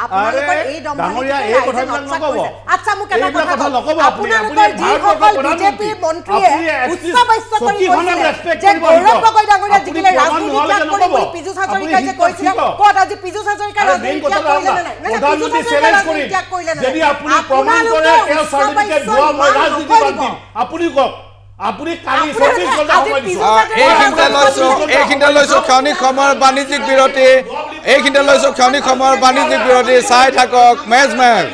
আপোনালোকৰ এই ডাঙৰীয়া এই কথাবিলাক নক'ব আচ্ছা মোক এটা কথা নক'ব আপোনালোকৰ যিসকল বিজেপিৰ মন্ত্ৰীয়ে উচ্চাবাস্য কৰি কৈছে যে গৌৰৱ গগৈ ডাঙৰীয়া জিকিলে ৰাজনীতি ত্যাগ কৰি বুলি পীযুষ হাজৰিকাই যে কৈছিল ক'ত আজি পীযুষ হাজৰিকাই ৰাজনীতি ত্যাগ কৰিলে নে নাই প্ৰধানমন্ত্ৰী চ্যালেঞ্জ কৰি যদি আপুনি প্ৰমাণ কৰে তেওঁ সাৰ্টিফিকেট ভুৱা মই ৰাজনীতি বাদ দিম আপুনি কওক আপুনি কালি 24 ঘণ্টা সময় দিছে এইখিনিতে লৈছো ক্ষণিক সময়ৰ বাণিজ্যিক বিৰতি চাই থাকক মেজমেল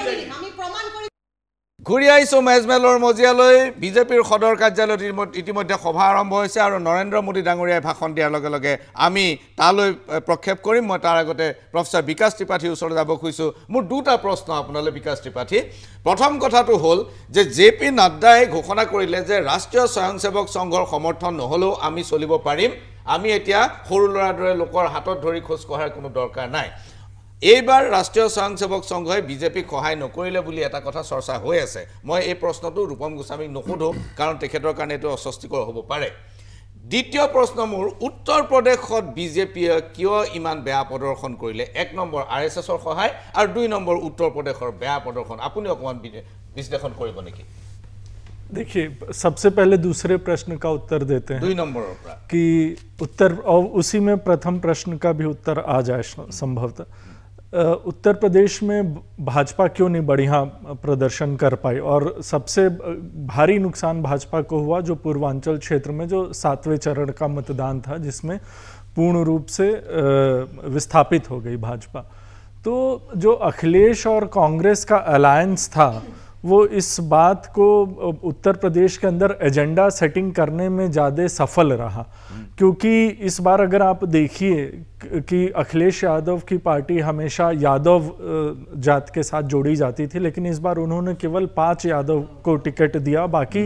ঘূৰি আহিছোঁ মেজমেলৰ মজিয়ালৈ বিজেপিৰ সদৰ কাৰ্যালয়ত ইতিমধ্যে সভা আৰম্ভ হৈছে আৰু নৰেন্দ্ৰ মোদী ডাঙৰীয়াই ভাষণ দিয়াৰ লগে লগে আমি তালৈ প্ৰক্ষেপ কৰিম মই তাৰ আগতে প্ৰফেসৰ বিকাশ ত্ৰিপাঠীৰ ওচৰলৈ যাব খুজিছোঁ মোৰ দুটা প্ৰশ্ন আপোনালৈ বিকাশ ত্ৰিপাঠী প্ৰথম কথাটো হ'ল যে JP নাড্ডাই ঘোষণা কৰিলে যে ৰাষ্ট্ৰীয় স্বয়ংসেৱক সংঘৰ সমৰ্থন নহ'লেও আমি চলিব পাৰিম আমি এতিয়া সৰু ল'ৰাৰ দৰে লোকৰ হাতত ধৰি খোজ কঢ়াৰ কোনো দৰকাৰ নাই এইবাৰ ৰাষ্ট্ৰীয় স্বয়ংসেৱক সংঘই বিজেপিক সহায় নকৰিলে বুলি এটা কথা চৰ্চা হৈ আছে মই এই প্ৰশ্নটো ৰূপম গোস্বামীক নসুধো কাৰণ তেখেতৰ কাৰণে এইটো অস্বস্তিকৰ হ'ব পাৰে দ্বিতীয় প্ৰশ্ন মোৰ উত্তৰ প্ৰদেশত বিজেপিয়ে কিয় ইমান বেয়া প্ৰদৰ্শন কৰিলে এক নম্বৰ RSSৰ সহায় আৰু দুই নম্বৰ উত্তৰ প্ৰদেশৰ বেয়া প্ৰদৰ্শন আপুনি অকমান বিশ্লেষণ কৰিব নেকি देखिए सबसे पहले दूसरे प्रश्न का उत्तर देते हैं 2 नंबर कि उत्तर और उसी में प्रथम प्रश्न का भी उत्तर आ जाए संभवतः उत्तर प्रदेश में भाजपा क्यों नहीं बढ़िया प्रदर्शन कर पाई और सबसे भारी नुकसान भाजपा को हुआ जो पूर्वांचल क्षेत्र में जो 7वें चरण का मतदान था जिसमें पूर्ण रूप से विस्थापित हो गई भाजपा तो जो अखिलेश और कांग्रेस का अलायंस था वो इस बात को उत्तर प्रदेश के अंदर एजेंडा सेटिंग करने में ज़्यादा सफल रहा क्योंकि इस बार अगर आप देखिए कि अखिलेश यादव की पार्टी हमेशा यादव जात के साथ जोड़ी जाती थी लेकिन इस बार उन्होंने केवल 5 यादव को टिकट दिया बाकी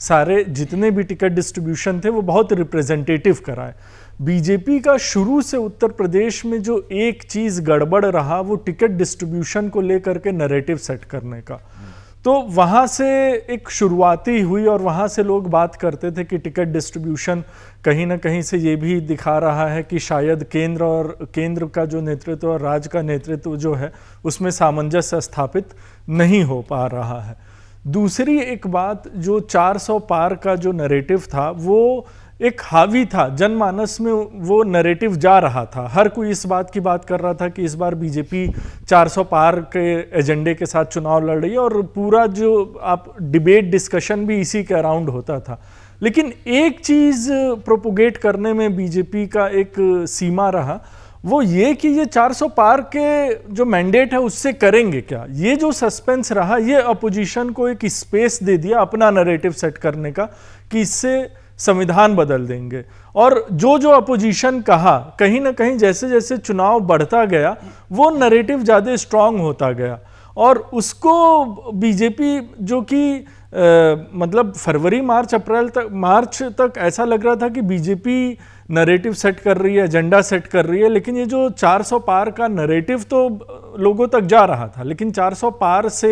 सारे जितने भी टिकट डिस्ट्रीब्यूशन थे वो बहुत रिप्रेजेंटेटिव कराए बीजेपी का शुरू से उत्तर प्रदेश में जो एक चीज़ गड़बड़ रहा वो टिकट डिस्ट्रीब्यूशन को लेकर के नैरेटिव सेट करने का तो वहाँ से एक शुरुआती हुई और वहाँ से लोग बात करते थे कि टिकट डिस्ट्रीब्यूशन कहीं ना कहीं से ये भी दिखा रहा है कि शायद केंद्र का जो नेतृत्व और राज्य का नेतृत्व जो है उसमें सामंजस्य स्थापित नहीं हो पा रहा है दूसरी एक बात जो 400 पार का जो नैरेटिव था वो एक हावी था जनमानस में वो नैरेटिव जा रहा था हर कोई इस बात की बात कर रहा था कि इस बार बीजेपी 400 पार के एजेंडे के साथ चुनाव लड़ रही है और पूरा जो आप डिबेट डिस्कशन भी इसी के अराउंड होता था लेकिन एक चीज़ प्रोपोगेट करने में बीजेपी का एक सीमा रहा वो ये कि ये 400 पार के जो मैंडेट है उससे करेंगे क्या ये जो सस्पेंस रहा ये अपोजिशन को एक स्पेस दे दिया अपना नैरेटिव सेट करने का कि इससे संविधान बदल देंगे और जो अपोजिशन कहा कहीं ना कहीं जैसे जैसे चुनाव बढ़ता गया वो नैरेटिव ज़्यादा स्ट्रांग होता गया और उसको बीजेपी जो कि मतलब फरवरी मार्च तक ऐसा लग रहा था कि बीजेपी नरेटिव सेट कर रही है, एजेंडा सेट कर रही है, लेकिन ये जो 400 पार का नरेटिव तो लोगों तक जा रहा था, लेकिन 400 पार से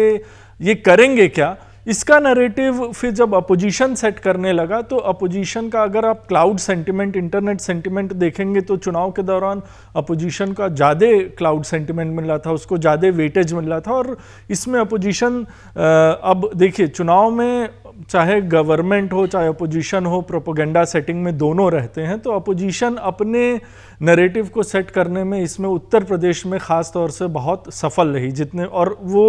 ये करेंगे क्या, इसका नरेटिव फिर जब अपोजिशन सेट करने लगा तो अपोजिशन का अगर आप क्लाउड सेंटिमेंट, इंटरनेट सेंटिमेंट देखेंगे तो चुनाव के दौरान अपोजिशन का ज़्यादा क्लाउड सेंटिमेंट मिल रहा था, उसको ज़्यादा वेटेज मिल रहा था। और इसमें अपोजिशन अब देखिए चुनाव में चाहे गवर्नमेंट हो चाहे अपोजिशन हो, प्रोपेगेंडा सेटिंग में दोनों रहते हैं, तो अपोजिशन अपने नरेटिव को सेट करने में इसमें उत्तर प्रदेश में ख़ास तौर से बहुत सफल रही। जितने और वो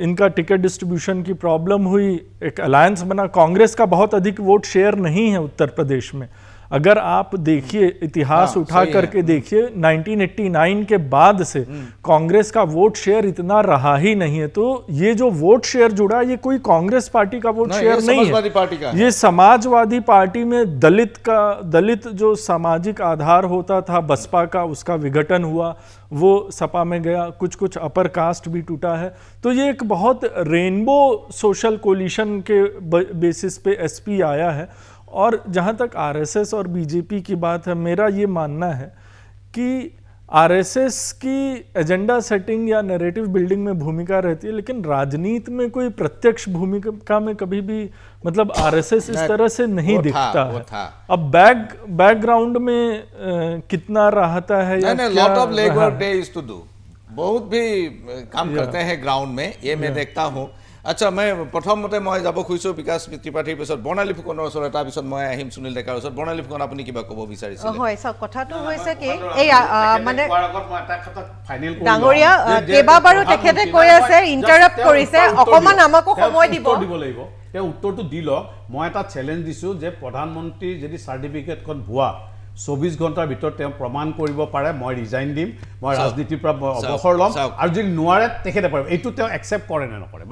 इनका टिकट डिस्ट्रीब्यूशन की प्रॉब्लम हुई, एक अलायंस बना, कांग्रेस का बहुत अधिक वोट शेयर नहीं है उत्तर प्रदेश में। अगर आप देखिए इतिहास उठा करके देखिए 1989 के बाद से कांग्रेस का वोट शेयर इतना रहा ही नहीं है। तो ये जो वोट शेयर जुड़ा ये कोई कांग्रेस पार्टी का वोट शेयर नहीं है, ये समाजवादी पार्टी में दलित जो सामाजिक आधार होता था बसपा का, उसका विघटन हुआ, वो सपा में गया, कुछ अपर कास्ट भी टूटा है। तो ये एक बहुत रेनबो सोशल कोलिशन के बेसिस पे एसपी आया है। और जहाँ तक आरएसएस और बीजेपी की बात है, मेरा ये मानना है कि आरएसएस की एजेंडा सेटिंग या नैरेटिव बिल्डिंग में भूमिका रहती है, लेकिन राजनीति में कोई प्रत्यक्ष भूमिका में कभी भी मतलब आरएसएस इस तरह से नहीं दिखता है। अब बैकग्राउंड में कितना रहता है या lot of labour day is to do, बहुत भी काम करते हैं ग्राउंड में, ये मैं देखता हूँ। আচ্ছা মই প্ৰথমতে মই যাব খুজিছোঁ বিকাশ ত্ৰিপাঠীৰ পিছত বৰ্ণালী ফুকনৰ ওচৰত, তাৰপিছত মই আহিম সুনীল ডেকাৰ ওচৰত। বৰ্ণালী ফুকন আপুনি কিবা ক'ব বিচাৰিছিলে? হয় চাওক, কথাটো হৈছে কি এই মানে ডাঙৰীয়া কেইবাবাৰো তেখেতে কৈ আছে, ইণ্টাৰাপ্ট কৰিছে, অকমান আমাকো সময় দিব লাগিব। তেওঁ উত্তৰটো দি লওক। মই এটা চেলেঞ্জ দিছোঁ যে প্ৰধানমন্ত্ৰী যদি চাৰ্টিফিকেটখন ভুৱা 24 ঘণ্টাৰ ভিতৰত তেওঁ প্ৰমাণ কৰিব পাৰে, মই ৰিজাইন দিম, মই ৰাজনীতিৰ পৰা অৱসৰ ল'ম, আৰু যদি নোৱাৰে তেখেতে পাৰিব। এইটো তেওঁ একচেপ্ট কৰে নে নকৰে?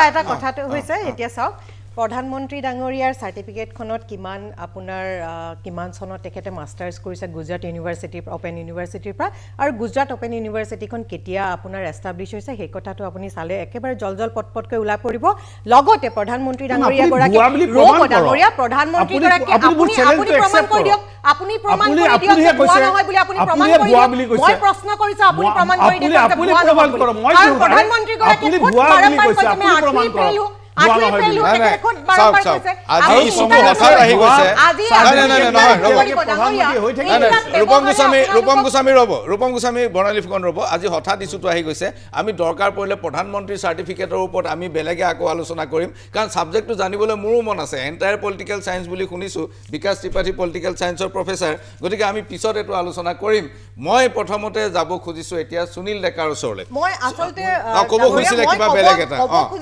এটা কথাটো হৈছে, এতিয়া চাওক প্ৰধানমন্ত্ৰী ডাঙৰীয়াৰ চাৰ্টিফিকেটখনত কিমান চনত তেখেতে মাষ্টাৰ্ছ কৰিছে গুজৰাট ইউনিভাৰ্চিটিৰ অপেন ইউনিভাৰ্চিটিৰ পৰা, আৰু গুজৰাট অপেন ইউনিভাৰ্চিটিখন কেতিয়া আপোনাৰ এষ্টাব্লিছ হৈছে সেই কথাটো আপুনি চালে একেবাৰে জল পটপটকৈ ওলাই পৰিব। লগতে প্ৰধানমন্ত্ৰী ডাঙৰীয়াগৰাকী প্ৰধানমন্ত্ৰী গৰাকী আপুনি প্ৰমাণ কৰি দিয়ক, আপুনি প্ৰমাণ কৰি দিয়ক যে ভুৱা নহয় বুলি আপুনি প্ৰমাণ কৰি দিয়ক। মই প্ৰশ্ন কৰিছো, আপুনি প্ৰমাণ কৰি দিয়ক যে ভুৱা নহয় বুলি। প্ৰধানমন্ত্ৰী গৰাকী বাৰম্বাৰ কৈছে আমি আঠুৰি পেলো ৰূপম গোস্বামী বৰ্ণালী ফুকন ৰ'ব। আজি হঠাৎ ইছ্যুটো আহি গৈছে, আমি দৰকাৰ পৰিলে প্ৰধানমন্ত্ৰীৰ চাৰ্টিফিকেটৰ ওপৰত আমি বেলেগে আকৌ আলোচনা কৰিম, কাৰণ ছাবজেক্টটো জানিবলৈ মোৰো মন আছে। এণ্টায়াৰ পলিটিকেল চায়েন্স বুলি শুনিছোঁ, বিকাশ ত্ৰিপাঠী পলিটিকেল চায়েন্সৰ প্ৰফেচাৰ, গতিকে আমি পিছত এইটো আলোচনা কৰিম। মই প্ৰথমতে যাব খুজিছোঁ এতিয়া সুনীল ডেকাৰ ওচৰলৈ। মই আচলতে ক'ব খুজিছিলে কিবা বেলেগ এটা,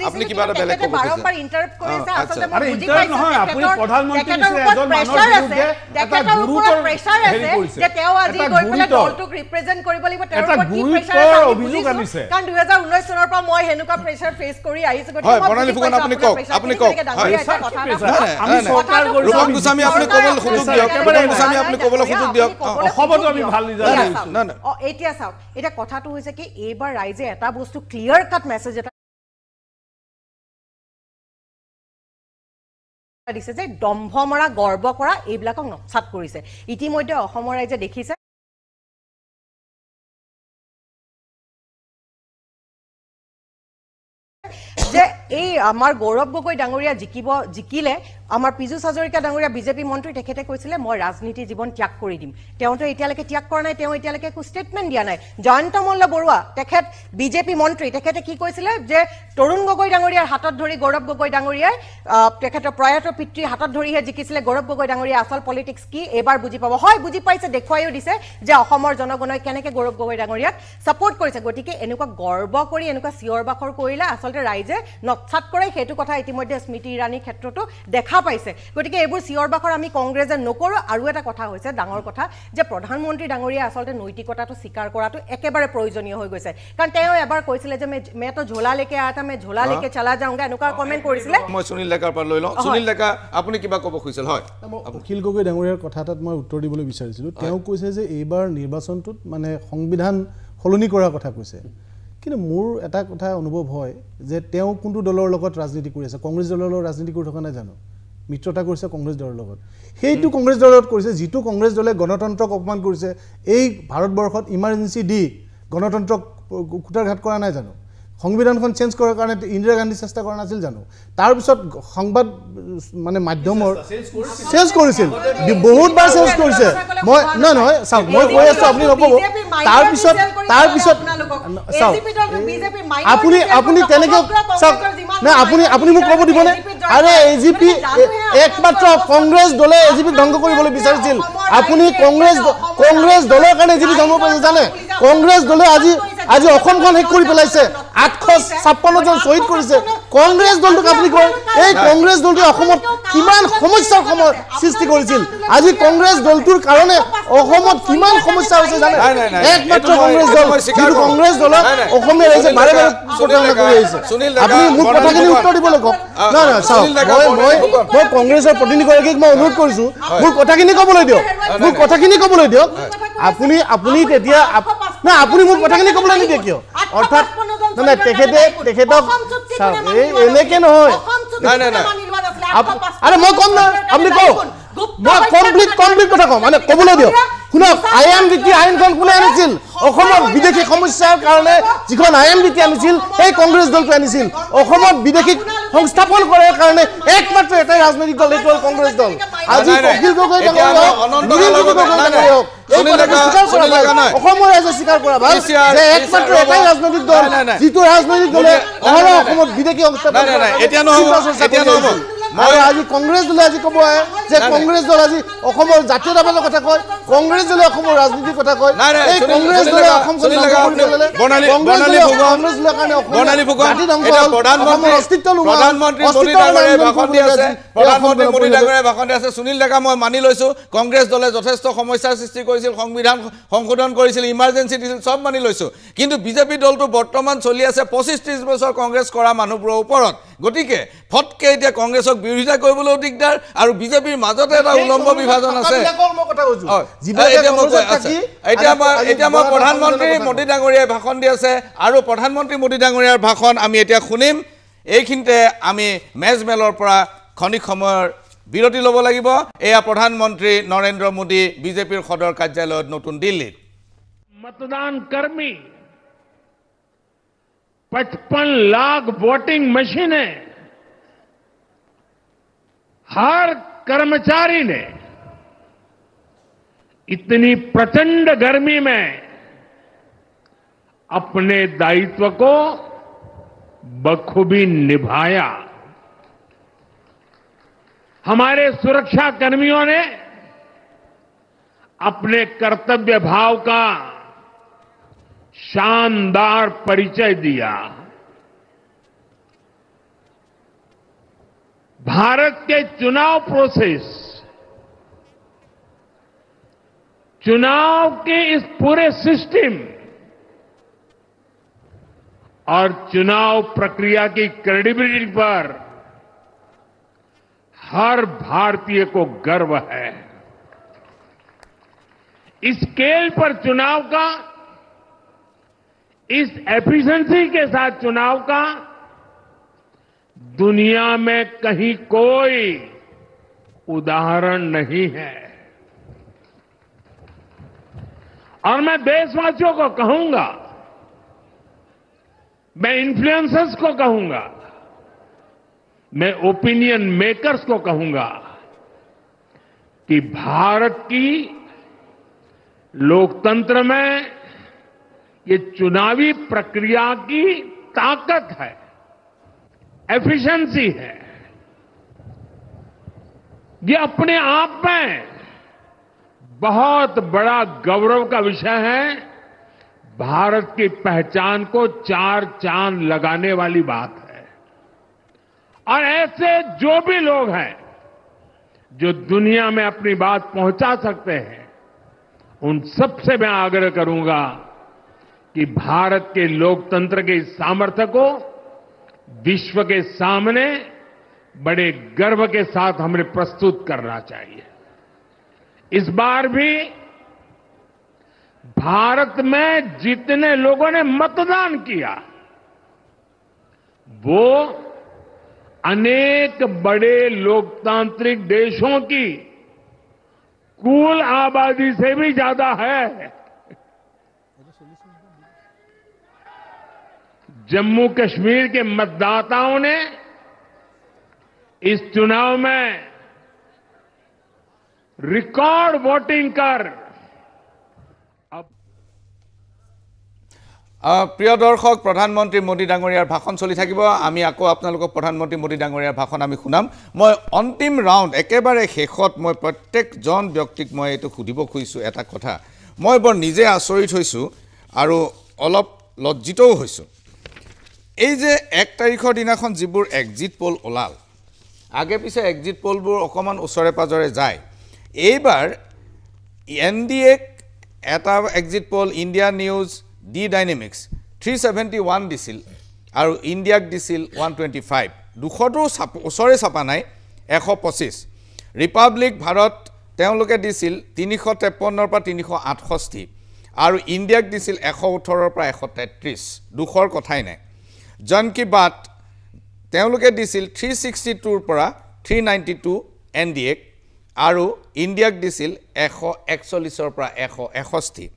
আপুনি কিবা এটা বেলেগ ক'ব বাৰম্বাৰ ইণ্টাৰাপ্ট কৰিছে। আচলতে মই বুজি পাইছো আপুনি প্ৰধানমন্ত্ৰী নিচিনা এজন মানুহৰ বিৰুদ্ধে এটা গুৰুতৰ প্ৰেছাৰ আছে যে তেওঁ আজি গৈ পেলাই দলটোক ৰিপ্ৰেজেন্ট কৰিব লাগিব, তেওঁৰ ওপৰত কি প্ৰেছাৰ আছে অভিযোগ আনিছে। কাৰণ 2019 চনৰ পৰা মই হেনুকা প্ৰেছাৰ ফেচ কৰি আহিছো। হয় বৰ্ণালী ফুকন আপুনি কওক। ৰূপম গোস্বামী আপুনি ক'বলৈ সুযোগ দিয়ক। ৰূপম গোস্বামী আপুনি ক'বলৈ সুযোগ দিয়ক। অসমতো আমি ভাল ৰিজাল্ট এতিয়া চাওক, এতিয়া কথাটো হৈছে কি এইবাৰ ৰাইজে এটা বস্তু ক্লিয়াৰ কাট মেছেজ এটা দিছে যে দম্ভ মৰা গৰ্ব কৰা এইবিলাকক নচাত কৰিছে। ইতিমধ্যে অসমৰ ৰাইজে দেখিছে যে এই আমাৰ গৌৰৱ গগৈ ডাঙৰীয়া জিকিলে আমাৰ পীযুষ হাজৰিকা ডাঙৰীয়া বিজেপি মন্ত্ৰী, তেখেতে কৈছিলে মই ৰাজনীতি জীৱন ত্যাগ কৰি দিম। তেওঁতো এতিয়ালৈকে ত্যাগ কৰা নাই, তেওঁ এতিয়ালৈকে একো ষ্টেটমেণ্ট দিয়া নাই। জয়ন্ত মল্ল বৰুৱা তেখেত বিজেপি মন্ত্ৰী, তেখেতে কি কৈছিলে যে তৰুণ গগৈ ডাঙৰীয়াৰ হাতত ধৰি গৌৰৱ গগৈ ডাঙৰীয়াই তেখেতৰ প্ৰয়াত পিতৃৰ হাতত ধৰিহে জিকিছিলে। গৌৰৱ গগৈ ডাঙৰীয়া আচল পলিটিক্স কি এইবাৰ বুজি পাব। হয় বুজি পাইছে, দেখুৱাইও দিছে যে অসমৰ জনগণই কেনেকৈ গৌৰৱ গগৈ ডাঙৰীয়াক ছাপোৰ্ট কৰিছে। গতিকে এনেকুৱা গৰ্ব কৰি এনেকুৱা চিঞৰ বাখৰ কৰিলে আচলতে ৰাইজে নচাত কৰে, সেইটো কথা ইতিমধ্যে স্মৃতি ইৰাণীৰ ক্ষেত্ৰতো দেখা পাইছে। গতিকে এইবোৰ চিঞৰ বাখৰ আমি কংগ্ৰেছে নকৰোঁ। আৰু এটা কথা হৈছে ডাঙৰ কথা যে প্ৰধানমন্ত্ৰী ডাঙৰীয়া আচলতে নৈতিকতাটো স্বীকাৰ কৰাটো একেবাৰে প্ৰয়োজনীয় হৈ গৈছে। কাৰণ তেওঁ এবাৰ কৈছিলে যে মে তো ঝোলা লেকে আয়া থা, মে ঝোলা লেকে চলা যাওঁগা, এনেকুৱা কমেণ্ট কৰিছিলে। মই সুনীল ডেকাৰ পৰা লৈ লওঁ। সুনীল ডেকা আপুনি কিবা ক'ব খুজিছিল? হয়, অখিল গগৈ ডাঙৰীয়াৰ কথা এটাত মই উত্তৰ দিবলৈ বিচাৰিছিলোঁ। তেওঁ কৈছে যে এইবাৰ নিৰ্বাচনটোত মানে সংবিধান সলনি কৰাৰ কথা কৈছে, কিন্তু মোৰ এটা কথা অনুভৱ হয় যে তেওঁ কোনটো দলৰ লগত ৰাজনীতি কৰি আছে কংগ্ৰেছ দলৰ লগত ৰাজনীতি কৰি থকা নাই জানো মিত্ৰতা কৰিছে কংগ্ৰেছ দলৰ লগত সেইটো কংগ্ৰেছ দলৰ লগত কৰিছে যিটো কংগ্ৰেছ দলে গণতন্ত্ৰক অপমান কৰিছে এই ভাৰতবৰ্ষত ইমাৰ্জেঞ্চি দি গণতন্ত্ৰক কুটাৰঘাট কৰা নাই জানো সংবিধানখন চেঞ্জ কৰাৰ কাৰণে ইন্দিৰা গান্ধী চেষ্টা কৰা নাছিল জানো তাৰ পিছত সংবাদ মানে মাধ্যমৰ চেঞ্জ কৰিছিল বহুতবাৰ চেঞ্জ কৰিছে মই নহয় চাওক মই কৈ আছো আপুনি নকব তাৰ পিছত চাওক আপুনি তেনেকৈ চাওক না আপুনি মোক ক'ব দিবনে আৰে এজিপি একমাত্ৰ কংগ্ৰেছ দলে এজিপি ধ্বংস কৰিবলৈ বিচাৰিছিল আপুনি কংগ্ৰেছ দলৰ কাৰণে এজিপি ধ্বংস কৰিছে জানে কংগ্ৰেছ দলে আজি অসমখন শেষ কৰি পেলাইছে 856 জন শহীদ কৰিছে কংগ্ৰেছ দলটোক আপুনি কয় এই কংগ্ৰেছ দলটোৱে অসমত কিমান সমস্যাৰ সৃষ্টি কৰিছিল আজি কংগ্ৰেছ দলটোৰ কাৰণে অসমত কিমান সমস্যা হৈছে জানে একমাত্ৰ কংগ্ৰেছ দল যিটো কংগ্ৰেছ দলক অসমীয়া ৰাইজে বাৰে বাৰে প্ৰতাৰণা কৰি আহিছে আপুনি মোক কথাখিনি উত্তৰ দিবলৈ কওক নাই চাওক মই কংগ্ৰেছৰ প্ৰতিনিধিগৰাকীক মই অনুৰোধ কৰিছোঁ মোৰ কথাখিনি ক'বলৈ দিয়ক আপুনি তেতিয়া না আপুনি মোৰ কথাখিনি ক'বলৈ নিদিয়ে কিয় অৰ্থাৎ নাই তেখেতক এনেকে নহয় আৰে মই কম না আপুনি কওক মই কমপ্লিট কথা কম মানে ক'বলৈ দিয়ক শুনক IMDT আইনখন কোনে আনিছিল অসমত বিদেশী সমস্যাৰ কাৰণে যিখন IMDT আনিছিল এই কংগ্ৰেছ দলটো আনিছিল অসমত বিদেশীক সংস্থাপন কৰাৰ কাৰণে একমাত্ৰ এটাই ৰাজনৈতিক দল এইটো হ'ল কংগ্ৰেছ দল আজি অখিল গগৈ অসমৰ ৰাইজে স্বীকাৰ কৰা ভাল যে একমাত্ৰ এটাই ৰাজনৈতিক দল যিটো ৰাজনৈতিক দলে অসমত বিদেশী সংস্থাপন এতিয়া নহ'ব আজি কংগ্ৰেছ দলে আজি ক'ব যে কংগ্ৰেছ দল আজি অসমৰ জাতীয়তাবাদৰ কথা কয় কংগ্ৰেছ দলে অসমৰ ৰাজনীতিৰ কথা কয় এই কংগ্ৰেছ দলে অসমখন সুনীল ডেকা মই মানি লৈছো কংগ্ৰেছ দলে যথেষ্ট সমস্যাৰ সৃষ্টি কৰিছিল সংবিধান সংশোধন কৰিছিল ইমাৰ্জেঞ্চি দিছিল সব মানি লৈছো কিন্তু বিজেপি দলটো বৰ্তমান চলি আছে 25-30 বছৰ কংগ্ৰেছ কৰা মানুহবোৰৰ ওপৰত গতিকে ফটকে এতিয়া কংগ্ৰেছক বিৰোধিতা কৰিবলৈও দিগদাৰ আৰু বিজেপিৰ মাজতে এটা উলম্ব বিভাজন আছে এতিয়া মই প্ৰধানমন্ত্ৰী মোদী ডাঙৰীয়াই ভাষণ দি আছে আৰু প্ৰধানমন্ত্ৰী মোদী ডাঙৰীয়াৰ ভাষণ আমি এতিয়া শুনিম এইখিনিতে আমি মেজমেলৰ পৰা ক্ষণিক সময়ৰ বিৰতি ল'ব লাগিব এয়া প্ৰধানমন্ত্ৰী নৰেন্দ্ৰ মোদী বিজেপিৰ সদৰ কাৰ্যালয়ত নতুন দিল্লীত मतदान कर्मी 55 लाख वोटिंग मशीनें हर कर्मचारी ने इतनी प्रचंड गर्मी में अपने दायित्व को बखूबी निभाया हमारे सुरक्षा कर्मियों ने अपने कर्तव्य भाव का शानदार परिचय दिया भारत के चुनाव प्रोसेस चुनाव के इस पूरे सिस्टम और चुनाव प्रक्रिया की क्रेडिबिलिटी पर हर भारतीय को गर्व है इस स्केल पर चुनाव का इस एफिशिएंसी के साथ चुनाव का दुनिया में कहीं कोई उदाहरण नहीं है और मैं देशवासियों को कहूंगा मैं इन्फ्लुएंसर्स को कहूंगा मैं ओपिनियन मेकर्स को कहूंगा कि भारत की लोकतंत्र में ये चुनावी प्रक्रिया की ताकत है एफिशिएंसी है ये अपने आप में बहुत बड़ा गौरव का विषय है भारत की पहचान को 4 चांद लगाने वाली बात है और ऐसे जो भी लोग हैं जो दुनिया में अपनी बात पहुंचा सकते हैं उन सबसे मैं आग्रह करूंगा कि भारत के लोकतंत्र के इस सामर्थ्य को विश्व के सामने बड़े गर्व के साथ हमें प्रस्तुत करना चाहिए इस बार भी भारत में जितने लोगों ने मतदान किया वो अनेक बड़े लोकतांत्रिक देशों की कुल आबादी से भी ज्यादा है। जम्मू कश्मीर के मतदाताओं ने इस चुनाव में रिकॉर्ड वोटिंग कर প্ৰিয় দৰ্শক প্ৰধানমন্ত্ৰী মোদী ডাঙৰীয়াৰ ভাষণ চলি থাকিব আমি আকৌ আপোনালোকক প্ৰধানমন্ত্ৰী মোদী ডাঙৰীয়াৰ ভাষণ আমি শুনাম মই অন্তিম ৰাউণ্ড একেবাৰে শেষত মই প্ৰত্যেকজন ব্যক্তিক মই এইটো সুধিব খুজিছোঁ এটা কথা মই বৰ নিজে আচৰিত হৈছোঁ আৰু অলপ লজ্জিতও হৈছোঁ এই যে 1 তাৰিখৰ দিনাখন যিবোৰ এক্সিট পোল ওলাল আগে পিছে এক্সিট পোলবোৰ অকমান ওচৰে পাজৰে যায় এইবাৰ এনডিএ এটা exit pole India news D dynamics 371 দিছিল আৰু ইণ্ডিয়াক দিছিল 125 দুখটো ওচৰে চাপা নাই 125 ৰিপাব্লিক ভাৰত তেওঁলোকে দিছিল 353 পৰা 368 আৰু ইণ্ডিয়াক দিছিল 118 পৰা 133 দুখৰ কথাই নাই জন কি বাত তেওঁলোকে দিছিল 362 পৰা 392 এনডিএ আৰু ইণ্ডিয়াক দিছিল 141 পৰা 161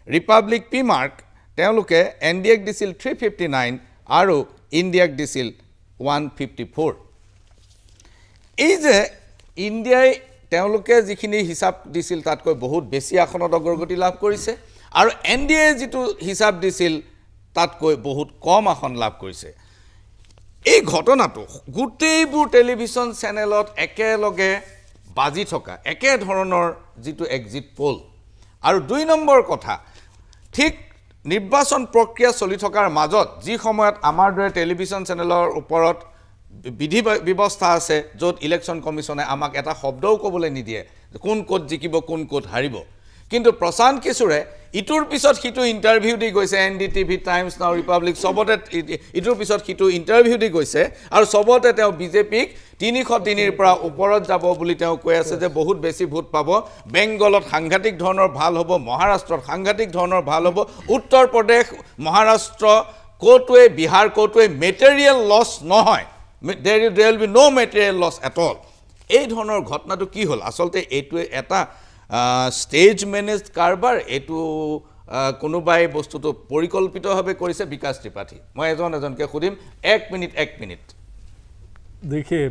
ৰিপাব্লিক পি মাৰ্ক তেওঁলোকে এনডিএক দিছিল 359 আৰু ইণ্ডিয়াক দিছিল 154 এই যে ইণ্ডিয়াই তেওঁলোকে যিখিনি হিচাপ দিছিল তাতকৈ বহুত বেছি আসনত অগ্ৰগতি লাভ কৰিছে আৰু এনডিএ যিটো হিচাপ দিছিল তাতকৈ বহুত কম আসন লাভ কৰিছে এই ঘটনাটো গোটেইবোৰ টেলিভিছন চেনেলত একেলগে বাজি থকা একে ধৰণৰ যিটো এক্সিট পোল আৰু 2 নম্বৰ কথা ঠিক নিৰ্বাচন প্ৰক্ৰিয়া চলি থকাৰ মাজত যি সময়ত আমাৰ দৰে টেলিভিছন চেনেলৰ ওপৰত বিধি ব্যৱস্থা আছে য'ত ইলেকশ্যন কমিছনে আমাক এটা শব্দও ক'বলৈ নিদিয়ে কোন কোট জিকিব কোন কোট হাৰিব কিন্তু প্ৰশান্ত কিশোৰে ইটোৰ পিছত সিটো ইণ্টাৰভিউ দি গৈছে এনডিটিভি টাইমছ নাও ৰিপাব্লিক সবতে ইটোৰ পিছত সিটো ইণ্টাৰভিউ দি গৈছে আৰু সবতে তেওঁ বিজেপিক 303 পৰা ওপৰত যাব বুলি তেওঁ কৈ আছে যে বহুত বেছি ভোট পাব বেংগলত সাংঘাতিক ধৰণৰ ভাল হ'ব মহাৰাষ্ট্ৰত সাংঘাতিক ধৰণৰ ভাল হ'ব উত্তৰ প্ৰদেশ মহাৰাষ্ট্ৰ কোটোৱে বিহাৰ কোটোৱে মেটেৰিয়েল লছ নহয় there will be no material loss at all এই ধৰণৰ ঘটনাটো কি হ'ল আসলতে এইটো এটা স্টেজ মেনেজড কাৰবাৰ এটো কোনোবাই বস্তুটো পৰিকল্পিতভাৱে কৰিছে বিকাশ ত্ৰিপাঠী মই এজনকে খুদিম 1 মিনিট देखिए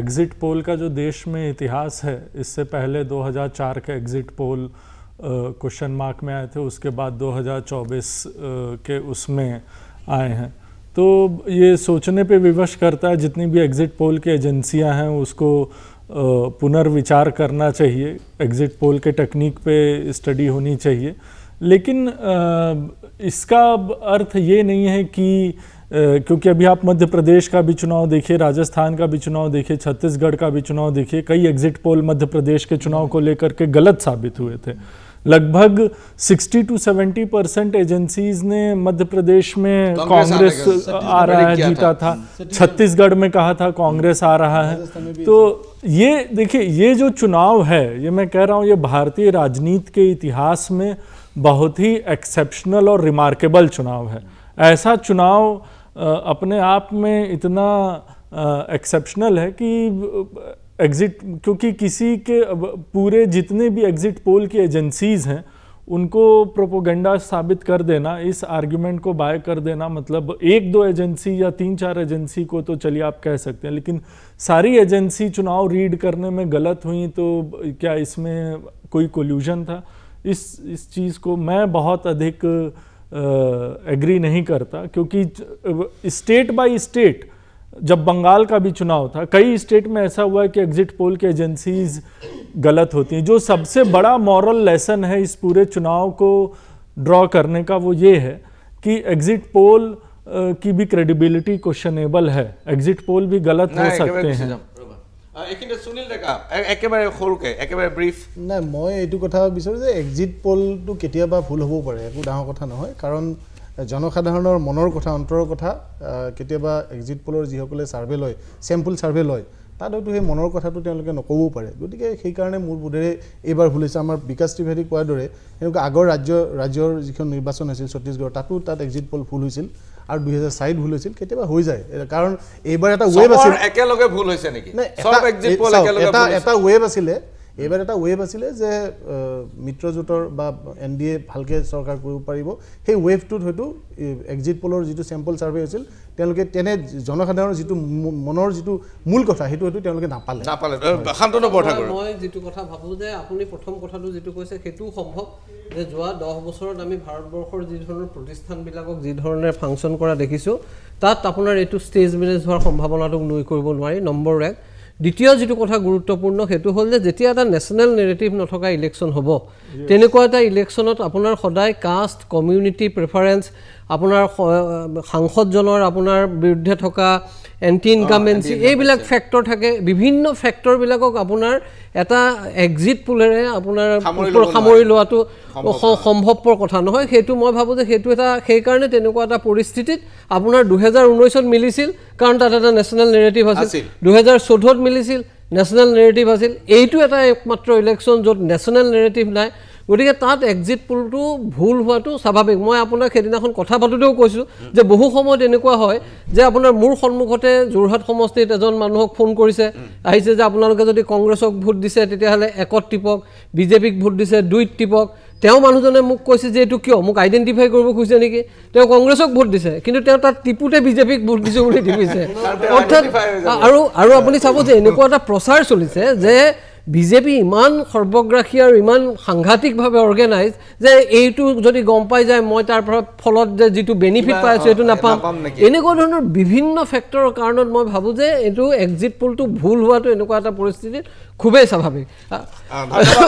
एग्जिट पोल का जो देश में इतिहास है इससे पहले 2004 का एग्जिट पोल क्वेश्चन मार्क में आए थे उसके बाद 2024 के उसमें आए हैं तो ये सोचने पे विवश करता है जितनी भी एग्जिट पोल की एजेंसियां हैं उसको पुनर्विचार करना चाहिए एग्जिट पोल के टेक्निक पे स्टडी होनी चाहिए लेकिन इसका अर्थ ये नहीं है कि क्योंकि अभी आप मध्य प्रदेश का भी चुनाव देखिए राजस्थान का भी चुनाव देखिए छत्तीसगढ़ का भी चुनाव देखिए कई एग्जिट पोल मध्य प्रदेश के चुनाव को लेकर के गलत साबित हुए थे लगभग 60 to 70% एजेंसीज ने मध्य प्रदेश में कांग्रेस आ रहा है जीता था छत्तीसगढ़ में कहा था कांग्रेस आ रहा है तो ये देखिए ये जो चुनाव है ये मैं कह रहा हूँ ये भारतीय राजनीति के इतिहास में बहुत ही एक्सेप्शनल और रिमार्केबल चुनाव है ऐसा चुनाव अपने आप में इतना एक्सेप्शनल है कि एग्जिट क्योंकि किसी के पूरे जितने भी एग्जिट पोल की एजेंसीज हैं उनको प्रोपोगंडा साबित कर देना इस आर्ग्यूमेंट को बाय कर देना मतलब 1-2 एजेंसी या 3-4 एजेंसी को तो चलिए आप कह सकते हैं लेकिन सारी एजेंसी चुनाव रीड करने में गलत हुई तो क्या इसमें कोई कोल्यूजन था इस चीज़ को मैं बहुत अधिक एग्री नहीं करता क्योंकि स्टेट बाय स्टेट जब बंगाल का भी चुनाव था कई स्टेट में ऐसा हुआ है कि एग्जिट पोल की एजेंसीज गलत होती हैं जो सबसे बड़ा मॉरल लेसन है इस पूरे चुनाव को ड्रॉ करने का वो ये है कि एग्जिट पोल की भी क्रेडिबिलिटी क्वेश्चनेबल है एग्जिट पोल भी गलत हो सकते हैं सुनील डेका एकेबारे खरुके एकेबारे ब्रीफ ना मैं एटू कथा বিচাৰো যে এক্সিট পোলটো কেতিয়াবা ভুল হ'ব পাৰে একো ডাঙৰ কথা নহয় কাৰণ জনসাধাৰণৰ মনৰ কথা অন্তৰৰ কথা কেতিয়াবা এক্সিট পোলৰ যিসকলে সাৰ্ভে লয় স্যাম্পল সাৰ্ভে লয় তাত হয়তো সেই মনৰ কথাটো তেওঁলোকে নক'বও পাৰে গতিকে সেইকাৰণে মোৰ বোধেৰে এইবাৰ ভুল হৈছে আমাৰ বিকাশ ত্ৰিবেদী কোৱাৰ দৰে এনেকুৱা আগৰ ৰাজ্যৰ যিখন নিৰ্বাচন হৈছিল ছত্তীশগড় তাত এক্সিট পল ভুল হৈছিল আৰু 2004 ভুল হৈছিল কেতিয়াবা হৈ যায় কাৰণ এইবাৰ এটা ৱেভ আছিল একেলগে ভুল হৈছে নেকি সব এক্সিট পল একেলগে এটা ৱেভ আছিলে এইবাৰ এটা ৱেভ আছিলে যে মিত্ৰজোঁটৰ বা NDA ভালকে চৰকাৰ কৰিব পাৰিব সেই ৱেভটোত হয়তো এক্সিট পলৰ যিটো চেম্পল ছাৰ্ভে হৈছিল তেওঁলোকে তেনে জনসাধাৰণৰ যিটো মনৰ যিটো মূল কথা সেইটো হয়তো তেওঁলোকে নাপালে শান্তনু বৰঠাকুৰ মই যিটো কথা ভাবো যে আপুনি প্ৰথম কথাটো যিটো কৈছে সেইটো সম্ভৱ যে যোৱা 10 বছৰত আমি ভাৰতবৰ্ষৰ যি ধৰণৰ প্ৰতিষ্ঠানবিলাকক যি ধৰণে ফাংচন কৰা দেখিছো তাত আপোনাৰ এইটো ষ্টেজ মেনেজ হোৱাৰ সম্ভাৱনাটো নুই কৰিব নোৱাৰি নম্বৰ 1 দ্বিতীয় যেটো কথা গুৰুত্বপূৰ্ণ হেতু হল যে যেতিয়া এটা ন্যাশনাল নেৰেটিভ নথকা ইলেকশন হ'ব তেনেকুৱা এটা ইলেকশনত আপোনাৰ সদায় কাষ্ট কমিউনিটি প্ৰেফাৰেন্স আপোনাৰ সাংসদজনৰ আপোনাৰ বিৰুদ্ধে থকা এন্টি ইনকামেন্সি এইবিলাক ফ্যাক্টৰ থাকে বিভিন্ন ফ্যাক্টৰ বিলাকক আপোনাৰ এটা এক্সিট পুলেৰে আপোনাৰ সামৰি লোৱাটো সম্ভৱপৰ কথা নহয় হেতু মই ভাবো যে হেতু এটা সেই কাৰণে তেনেকুৱা এটা পৰিস্থিতিত আপোনাৰ 2019ত মিলিছিল কাৰণ তাত এটা ন্যাশনাল নেৰেটিভ আছিল 2014ত মিলিছিল ন্যাশনাল নেৰেটিভ আছিল এইটো এটা একমাত্ৰ ইলেকশন যত ন্যাশনাল নেৰেটিভ নাই গতিকে তাত এক্সিট পুলটো ভুল হোৱাটো স্বাভাৱিক মই আপোনাক সেদিনাখন কথা পাতোতেও কৈছো যে বহু সময়ত এনেকুৱা হয় যে আপোনাৰ মূৰ সন্মুখতে যোৰহাট সমষ্টিত এজন মানুহক ফোন কৰিছে আহিছে যে আপোনালোকে যদি কংগ্ৰেছক ভোট দিছে তেতিয়াহলে একত টিপক বিজেপিক ভোট দিছে দুইত টিপক তেওঁ মানুহজনে মোক কৈছে যে এটো কিয় মোক আইডেন্টিফাই কৰিব খুজিছে নেকি তেওঁ কংগ্ৰেছক ভোট দিছে কিন্তু তেওঁ তাত টিপুতে বিজেপিক ভোট দিছে বুলি টিপিছে অৰ্থাৎ আৰু আপুনি চাব যে এনেকুৱা এটা প্ৰচাৰ চলিছে যে বিজেপি ইমান সৰ্বগ্ৰাহী আৰু ইমান সাংঘাতিকভাৱে অৰ্গানাইজ যে এইটো যদি গম পাই যায় মই তাৰ ফলত যে যেটো বেনিফিট পাই আছে এটো নাপাম এনেকুৱা ধৰণৰ বিভিন্ন ফ্যাক্টৰৰ কাৰণত মই ভাবো যে এটো এক্সিট পোলটো ভুল হোৱাটো এনেকুৱা এটা পৰিস্থিতিত খুবেই স্বাভাৱিক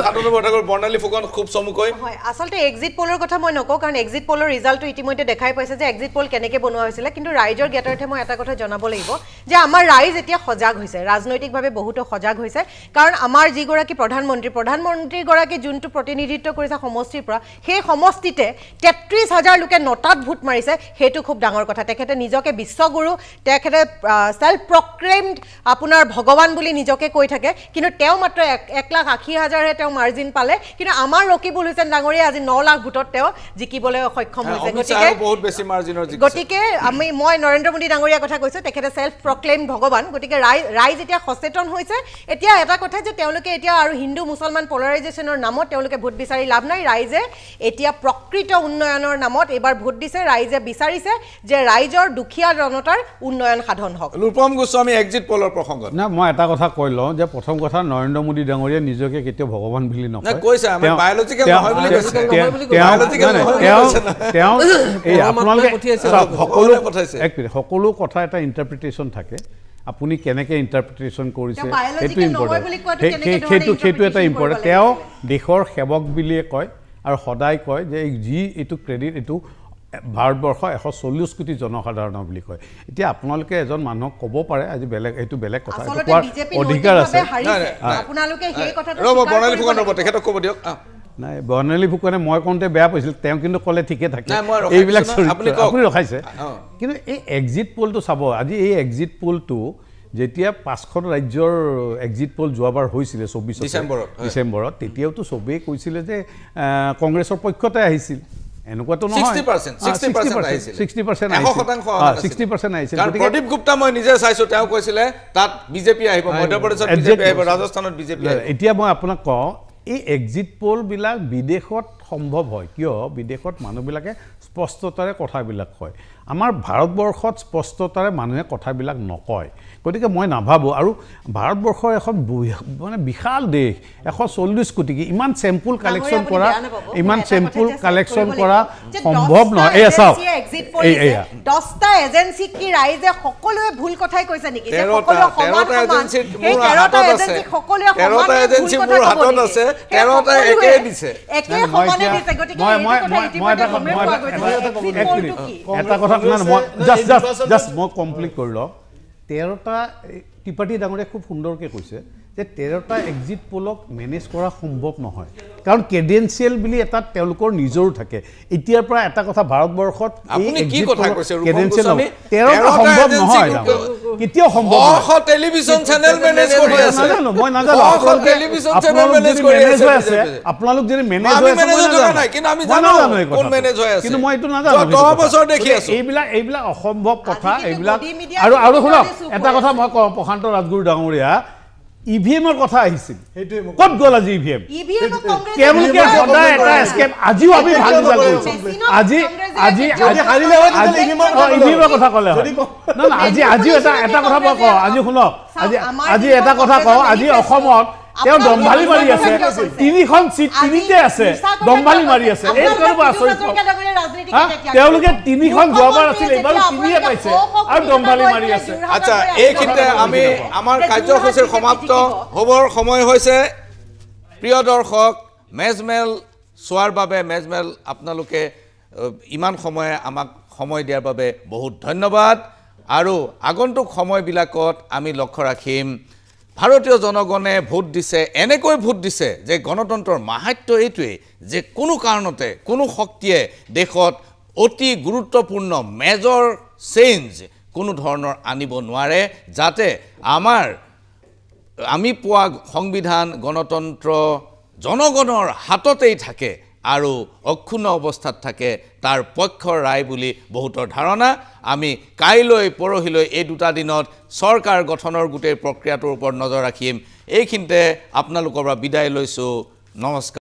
কাটনৰ বৰ্ডাৰ বৰ্ণালী ফুকন খুব চমুকৈ হয় আসলতে এক্সিট পোলৰ কথা মই নকওঁ কাৰণ এক্সিট পোলৰ ৰিজাল্টটো ইতিমধ্যে দেখাই পাইছে যে এক্সিট পোল কেনেকৈ বনোৱা হৈছিল কিন্তু ৰাইজৰ জ্ঞাতাৰ্থে মই এটা কথা জনাব লাগিব যে আমাৰ ৰাইজ এতিয়া সজাগ হৈছে ৰাজনৈতিকভাৱে বহুতো সজাগ হৈছে কাৰণ আমাৰ যিগৰাকী প্ৰধানমন্ত্ৰী গৰাকী যোনটো প্ৰতিনিধিত্ব কৰিছে সমষ্টিৰ পৰা সেই সমষ্টিতে 33000 লোকে নটাত ভোট মাৰিছে হেতু খুব ডাঙৰ কথা তেখেতে নিজকে বিশ্বগুৰু তেখেতে সেলফ প্ৰক্লেইমড আপোনাৰ ভগৱান বুলি নিজকে কৈ থাকে কিন্তু তেওঁ মাত্ৰ 1,80,000 হে তেওঁ মাৰ্জিন পালে কিন্তু আমাৰ ৰকিবুল হুছেইন ডাঙৰীয়া আজি 9 লাখ ভোটত তেওঁ জিকিবলৈ সক্ষম হৈছে গতিকে বহুত বেছি মাৰ্জিনৰ জিকিছে গতিকে মই নৰেন্দ্ৰ মোদী ডাঙৰীয়া কথা কৈছো তেখেতে সেলফ প্ৰক্লেইমড ভগৱান গতিকে ৰাইজ এতিয়া সচেতন হৈছে এতিয়া এটা কথা যে তেওঁলোকে এতিয়া আৰু হিন্দু মুছলমান পলাৰাইজেশনৰ নামত তেওঁলোকে ভোট বিচাৰি লাভ নাই ৰাইজে এতিয়া প্ৰকৃত উন্নয়নৰ নামত এবাৰ ভোট দিছে ৰাইজে বিচাৰিছে যে ৰাইজৰ দুখীয়া জনতাৰ উন্নয়ন সাধন হওক ৰূপম গোস্বামী এক্সিট পোলৰ প্ৰসংগত না মই এটা কথা কৈ লওঁ যে প্ৰথম কথা নৰেন্দ্ৰ মোদী ডাঙৰীয়া নিজকে কেতিয়াও ভগৱান বুলি নকয় কৈছে আমি বায়োলজিকেল নহয় বুলি কৈছে তেওঁ এই আপোনালোকে সকলো কথা এটা ইণ্টাৰপ্ৰিটেশ্যন থাকে আপুনি কেনেকৈ ইণ্টাৰপ্ৰিটেশ্যন কৰিছে সেইটো ইম্পৰ্টেণ্ট সেইটো এটা ইম্পৰ্টেণ্ট তেওঁ দেশৰ সেৱক বুলিয়ে কয় আৰু সদায় কয় যে যি এইটো ক্ৰেডিট এইটো ভাৰতবৰ্ষ 140 কোটি জনসাধাৰণৰ বুলি কয় এতিয়া আপোনালোকে এজন মানুহক ক'ব পাৰে আজি বেলেগ এইটো বেলেগ কথা অধিকাৰ আছে আপোনালোকে সেই কথাটো ৰব বৰ্ণালী ফুকন ৰব তেখেতক ক'ব দিয়ক নাই বৰ্ণালী ফুকনে মই কওঁতে বেয়া পাইছিল তেওঁ কিন্তু ক'লে ঠিকে থাকে এইবিলাক আপুনি ৰখাইছে কিন্তু এই এক্সিট পোলটো চাব আজি এই এক্সিট পোলটো যেতিয়া 5খন ৰাজ্যৰ এক্সিট পোল যোৱাবাৰ হৈছিলে 24 ডিচেম্বৰত তেতিয়াওতো চবেই কৈছিলে যে কংগ্ৰেছৰ পক্ষতে আহিছিল এনেকুৱাটো নহয় 60% আহিছিল 60% আহিছিল কাৰণ প্ৰদীপ গুপ্তা মই নিজে চাইছো তেওঁ কৈছিলে তাত বিজেপি আহিব মধ্যপ্ৰদেশত বিজেপি আহিব ৰাজস্থানত বিজেপি আহিব এতিয়া মই আপোনাক কওঁ এই এক্সিট পোলবিলাক বিদেশত সম্ভৱ হয় কিয় বিদেশত মানুহবিলাকে স্পষ্টতাৰে কথাবিলাক কয় আমাৰ ভাৰতবৰ্ষত স্পষ্টতাৰে মানুহে কথাবিলাক নকয় গতিকে মই নাভাবোঁ আৰু ভাৰতবৰ্ষৰ এখন মানে বিশাল দেশ 140 কোটি ইমান চেম্পল কালেকশ্যন কৰা সম্ভৱ নহয় এই চাওক এয়া 10টা এজেন্সি কি ৰাইজে সকলোৱে ভুল কথাই কৈছে নেকি যে সকলো সমান এজেন্সি মোৰ হাতত আছে 13টা এজেন্সি মোৰ হাতত আছে 13টা একে দিছে একে সমানে দিছে গতিকে এটা কথা মই জাষ্ট মই কমপ্লিট কৰি লওঁ 13টা ত্ৰিপাঠী ডাঙৰীয়া খুব সুন্দৰকৈ কৈছে যে 13টা এক্সিট পোলক মেনেজ কৰা সম্ভৱ নহয় কাৰণ ক্ৰেডেন্সিয়েল বুলি এটা তেওঁলোকৰ নিজৰো থাকে এতিয়াৰ পৰা এটা কথা ভাৰতবৰ্ষত আপুনি কি কথা কৈছে ক্ৰেডেন্সিয়েল 13টা সম্ভৱ নহয় কেতিয়াও সম্ভৱ নহয় টেলিভিছন চেনেল মেনেজ কৰি আছে নাজানো মই নাজানো টেলিভিছন চেনেল মেনেজ কৰি আছে আপোনালোক যদি মেনেজ হৈ আছে মেনেজ কৰা নাই কিন্তু আমি জানো কোন মেনেজ হৈ আছে কিন্তু মই এইটো নাজানো 10 বছৰ দেখি আছো এইবিলাক অসম্ভৱ কথা এইবিলাক আৰু শুনক এটা কথা মই কওঁ প্ৰশান্ত ৰাজগুৰু ডাঙৰীয়া ইভিএমৰ কথা আহিছিল ক'ত গ'ল আজি ইভিএম তেওঁলোকে সদায় এটা স্কেম আজিও আমি ভাল ৰিজাল্ট কৰিছোঁ আজি ইভিএমৰ কথা ক'লে হয় না আজিও এটা কথা মই কওঁ আজি শুনক আজি এটা কথা কওঁ আজি অসমত তেওঁ দম্ভালি মাৰি আছে 3খন চিট 3তে আছে দম্ভালি মাৰি আছে এই কৰিব আচৰিত তেওঁলোকে 3খন যোৱাবাৰ আছিল এইবাৰ 3য়ে পাইছে আৰু দম্ভালি মাৰি আছে আচ্ছা এইখিনিতে আমি আমাৰ কাৰ্যসূচীৰ সমাপ্ত হ'বৰ সময় হৈছে প্ৰিয় দৰ্শক মেজমেল চোৱাৰ বাবে মেজমেল আপোনালোকে ইমান সময় আমাক সময় দিয়াৰ বাবে বহুত ধন্যবাদ আৰু আগন্তুক সময়বিলাকত আমি লক্ষ্য ৰাখিম ভাৰতীয় জনগণে ভোট দিছে এনেকৈ ভোট দিছে যে গণতন্ত্ৰৰ মাহাত্য এইটোৱে যে কোনো কাৰণতে কোনো শক্তিয়ে দেশত অতি গুৰুত্বপূৰ্ণ মেজৰ চেঞ্জ কোনো ধৰণৰ আনিব নোৱাৰে যাতে আমি পোৱা সংবিধান গণতন্ত্ৰ জনগণৰ হাততেই থাকে আৰু অক্ষুণ্ণ অৱস্থাত থাকে তাৰ পক্ষৰ ৰায় বুলি বহুতৰ ধাৰণা আমি কাইলৈ পৰহিলৈ এই দুটা দিনত চৰকাৰ গঠনৰ গোটেই প্ৰক্ৰিয়াটোৰ ওপৰত নজৰ ৰাখিম এইখিনিতে আপোনালোকৰ পৰা বিদায় লৈছোঁ নমস্কাৰ